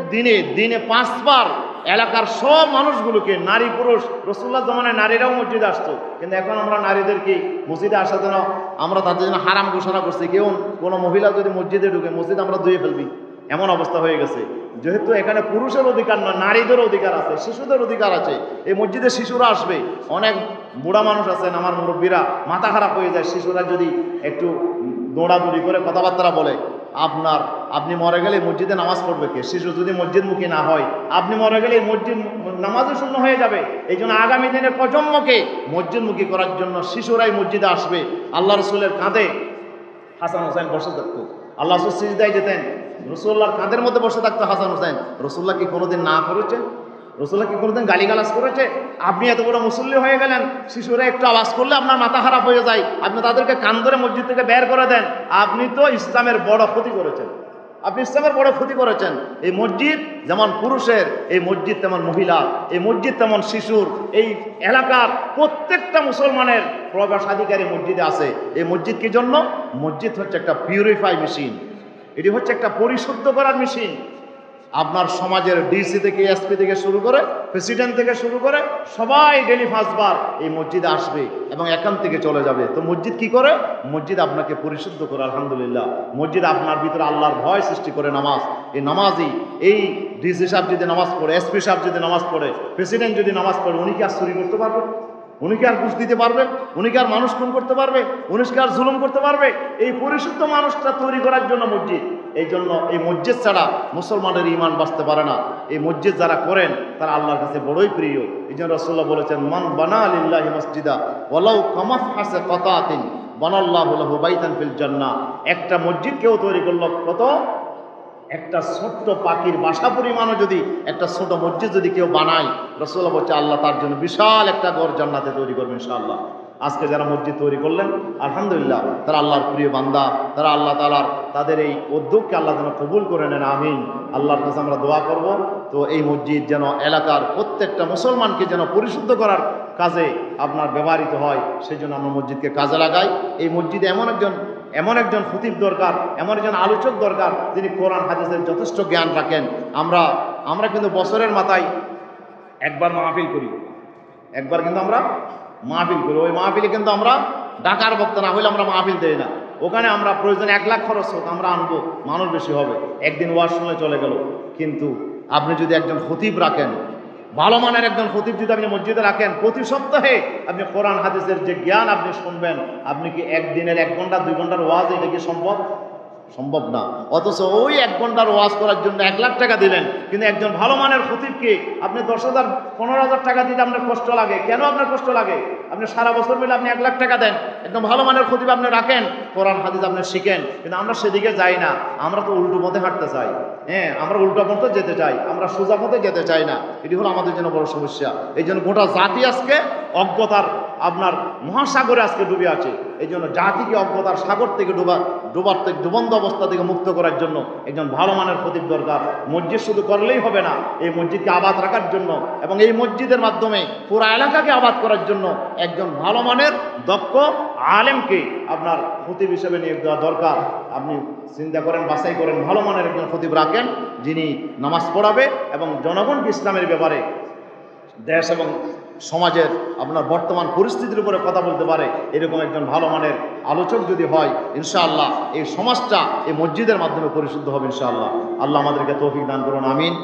দিনে 5 বার এলাকার সব মানুষগুলোকে, নারী পুরুষ, রাসূলুল্লাহ জামানায় নারীরাও মসজিদে আসতো, কিন্তু এখন আমরা নারীদেরকে মসজিদে আসার জন্য আমরা তাদের জন্য হারাম ঘোষণা করছি। কেউ কোনো মহিলা যদি মসজিদে ঢুকে, মসজিদ আমরা ধুয়ে ফেলবি, এমন অবস্থা হয়ে গেছে। যেহেতু এখানে পুরুষের অধিকার নয়, নারীদের অধিকার আছে, শিশুদের অধিকার আছে। এই মসজিদে শিশুরা আসবে, অনেক বুড়া মানুষ আছেন আমার মুরব্বীরা, মাথা খারাপ হয়ে যায় শিশুরা যদি একটু দৌড়াদৌড়ি করে কথাবার্তা বলে। আপনি মরে গেলে মসজিদে নামাজ পড়বে কে? শিশু যদি মসজিদমুখী না হয়, আপনি মরে গেলে মসজিদ নামাজও শূন্য হয়ে যাবে। এই জন্য আগামী দিনের প্রজন্মকে মসজিদমুখী করার জন্য শিশুরাই মসজিদে আসবে। আল্লাহ রসুলের কাঁধে হাসান হোসেন বসে থাকতো, আল্লাহ রসুল সিজদায় যেতেন, রসুল্লাহর কাঁধের মধ্যে বসে থাকতো হাসান হোসেন। রসুল্লাহ কি কোনোদিন না করেছে? রসুল্লাহ কি কোনোদিন গালিগালাজ করেছে? আপনি এত বড় মুসল্লি হয়ে গেলেন, শিশুরা একটু আওয়াজ করলে আপনার মাথা খারাপ হয়ে যায়, আপনি তাদেরকে কান ধরে মসজিদ থেকে বের করে দেন। আপনি তো ইসলামের বড় ক্ষতি করেছেন, আপনি ইসলামের বড় ক্ষতি করেছেন। এই মসজিদ যেমন পুরুষের, এই মসজিদ তেমন মহিলা, এই মসজিদ তেমন শিশুর। এই এলাকার প্রত্যেকটা মুসলমানের প্রবেশাধিকারী মসজিদে আছে। এই মসজিদ কি জন্য? মসজিদ হচ্ছে একটা পিউরিফাই মেশিন, এটি হচ্ছে একটা পরিশুদ্ধ করার মেশিন। আপনার সমাজের ডিসি থেকে, এসপি থেকে শুরু করে, প্রেসিডেন্ট থেকে শুরু করে সবাই ডেলি 5 বার এই মসজিদে আসবে এবং এখান থেকে চলে যাবে। তো মসজিদ কি করে? মসজিদ আপনাকে পরিশুদ্ধ করে। আলহামদুলিল্লাহ। মসজিদ আপনার ভিতরে আল্লাহর ভয় সৃষ্টি করে। নামাজ, এই নামাজই, এই ডিসি সাহেব যদি নামাজ পড়ে, এসপি সাহেব যদি নামাজ পড়ে, প্রেসিডেন্ট যদি নামাজ পড়ে, উনি কি আর চুরি করতে পারবে? উনি কি আর ঘুষ দিতে পারবে? উনি কি আর মানুষ খুন করতে পারবে? উনি কি আর জুলুম করতে পারবে? এই পরিশুদ্ধ মানুষটা তৈরি করার জন্য মসজিদ। এই জন্য এই মসজিদ ছাড়া মুসলমানের ঈমান বাঁচতে পারে না। এই মসজিদ যারা করেন তারা আল্লাহর কাছে বড়ই প্রিয়। এই জন্য রাসূলুল্লাহ বলেছেন, মান বানা লিল্লাহি মসজিদা ওয়ালাউ কামাফহাসা কাতাতিন বানাল্লাহু লাহু বাইতান ফিল জান্নাহ। একটা মসজিদ কেউ তৈরি করলো, কত? একটা ছোট্ট পাখির বাসা পরিমাণও যদি একটা ছোট মসজিদ যদি কেউ বানায়, রাসূলুল্লাহ বলছে আল্লাহ তার জন্য বিশাল একটা ঘর জান্নাতে তৈরি করবে ইনশাআল্লাহ। আজকে যারা মসজিদ তৈরি করলেন, আলহামদুলিল্লাহ, তারা আল্লাহর প্রিয় বান্দা, তারা আল্লাহ তাআলার তাদের এই উদ্যোগকে আল্লাহ যেন কবুল করে নেন, আমিন। আল্লাহর কাছে আমরা দোয়া করব, তো এই মসজিদ যেন এলাকার প্রত্যেকটা মুসলমানকে যেন পরিশুদ্ধ করার কাজে আপনার ব্যবহৃত হয়, সেই জন্য আমরা মসজিদকে কাজে লাগাই। এই মসজিদে এমন একজন খতিব দরকার, এমন একজন আলোচক দরকার যিনি কোরআন হাদিসের যথেষ্ট জ্ঞান রাখেন। আমরা কিন্তু বছরের মাথায় একবার মাহফিল করি, একবার কিন্তু আমরা মাহফিল করি। ওই মাহফিলে কিন্তু আমরা ডাকার বক্তা না হইলে আমরা মাহফিল দেই না। ওখানে আমরা প্রয়োজন 1 লাখ খরচ হোক আমরা আনবো, মানুষ বেশি হবে, একদিন ওয়াজ শুনলে চলে গেল। কিন্তু আপনি যদি একজন খতিব রাখেন, ভালো মানের একজন খতিব যদি আপনি মসজিদে রাখেন, প্রতি সপ্তাহে আপনি কোরআন হাদিসের যে জ্ঞান আপনি শুনবেন, আপনি কি একদিনের 1 ঘন্টা 2 ঘন্টার ওয়াজ, এটা কি সম্ভব না। অথচ ওই 1 ঘন্টার ওয়াজ করার জন্য 1 লাখ টাকা দিলেন, কিন্তু একজন ভালো মানের খতিবকে আপনি 10,000 15,000 টাকা দিতে আপনার কষ্ট লাগে। কেন আপনার কষ্ট লাগে? আপনি সারা বছর মিলে আপনি 1 লাখ টাকা দেন, একদম ভালো মানের খতিব আপনি রাখেন, কোরআন হাদিস আপনি শিখেন, কিন্তু আমরা সেদিকে যাই না। আমরা তো উল্টো পথে হাঁটতে চাই, আমরা উল্টো পথে যেতে চাই, আমরা সোজা পথে যেতে চাই না। এটি হলো আমাদের জন্য বড় সমস্যা। এই জন্য গোটা জাতি আজকে অজ্ঞতার আপনার মহাসাগরে আজকে ডুবে আছে। এই জন্য জাতিকে অজ্ঞতার সাগর থেকে ডুবন্ত অবস্থা থেকে মুক্ত করার জন্য একজন ভালো মানের খতিব দরকার। মসজিদ শুধু করলেই হবে না, এই মসজিদকে আবাদ রাখার জন্য এবং এই মসজিদের মাধ্যমে পুরো এলাকাকে আবাদ করার জন্য একজন ভালো মানের দক্ষ আলেমকে আপনার খতিব হিসেবে নিয়োগ দেওয়া দরকার। আপনি চিন্তা করেন, বাছাই করেন, ভালো মানের একজন খতিব রাখেন যিনি নামাজ পড়াবে এবং জনগণকে ইসলামের ব্যাপারে, দেশ এবং সমাজের আপনার বর্তমান পরিস্থিতির উপরে কথা বলতে পারে, এরকম একজন ভালো মানের আলোচক যদি হয়, ইনশাআল্লাহ এই সমাজটা এই মসজিদের মাধ্যমে পরিশুদ্ধ হবে ইনশাআল্লাহ। আল্লাহ আমাদেরকে তৌফিক দান করুন, আমিন।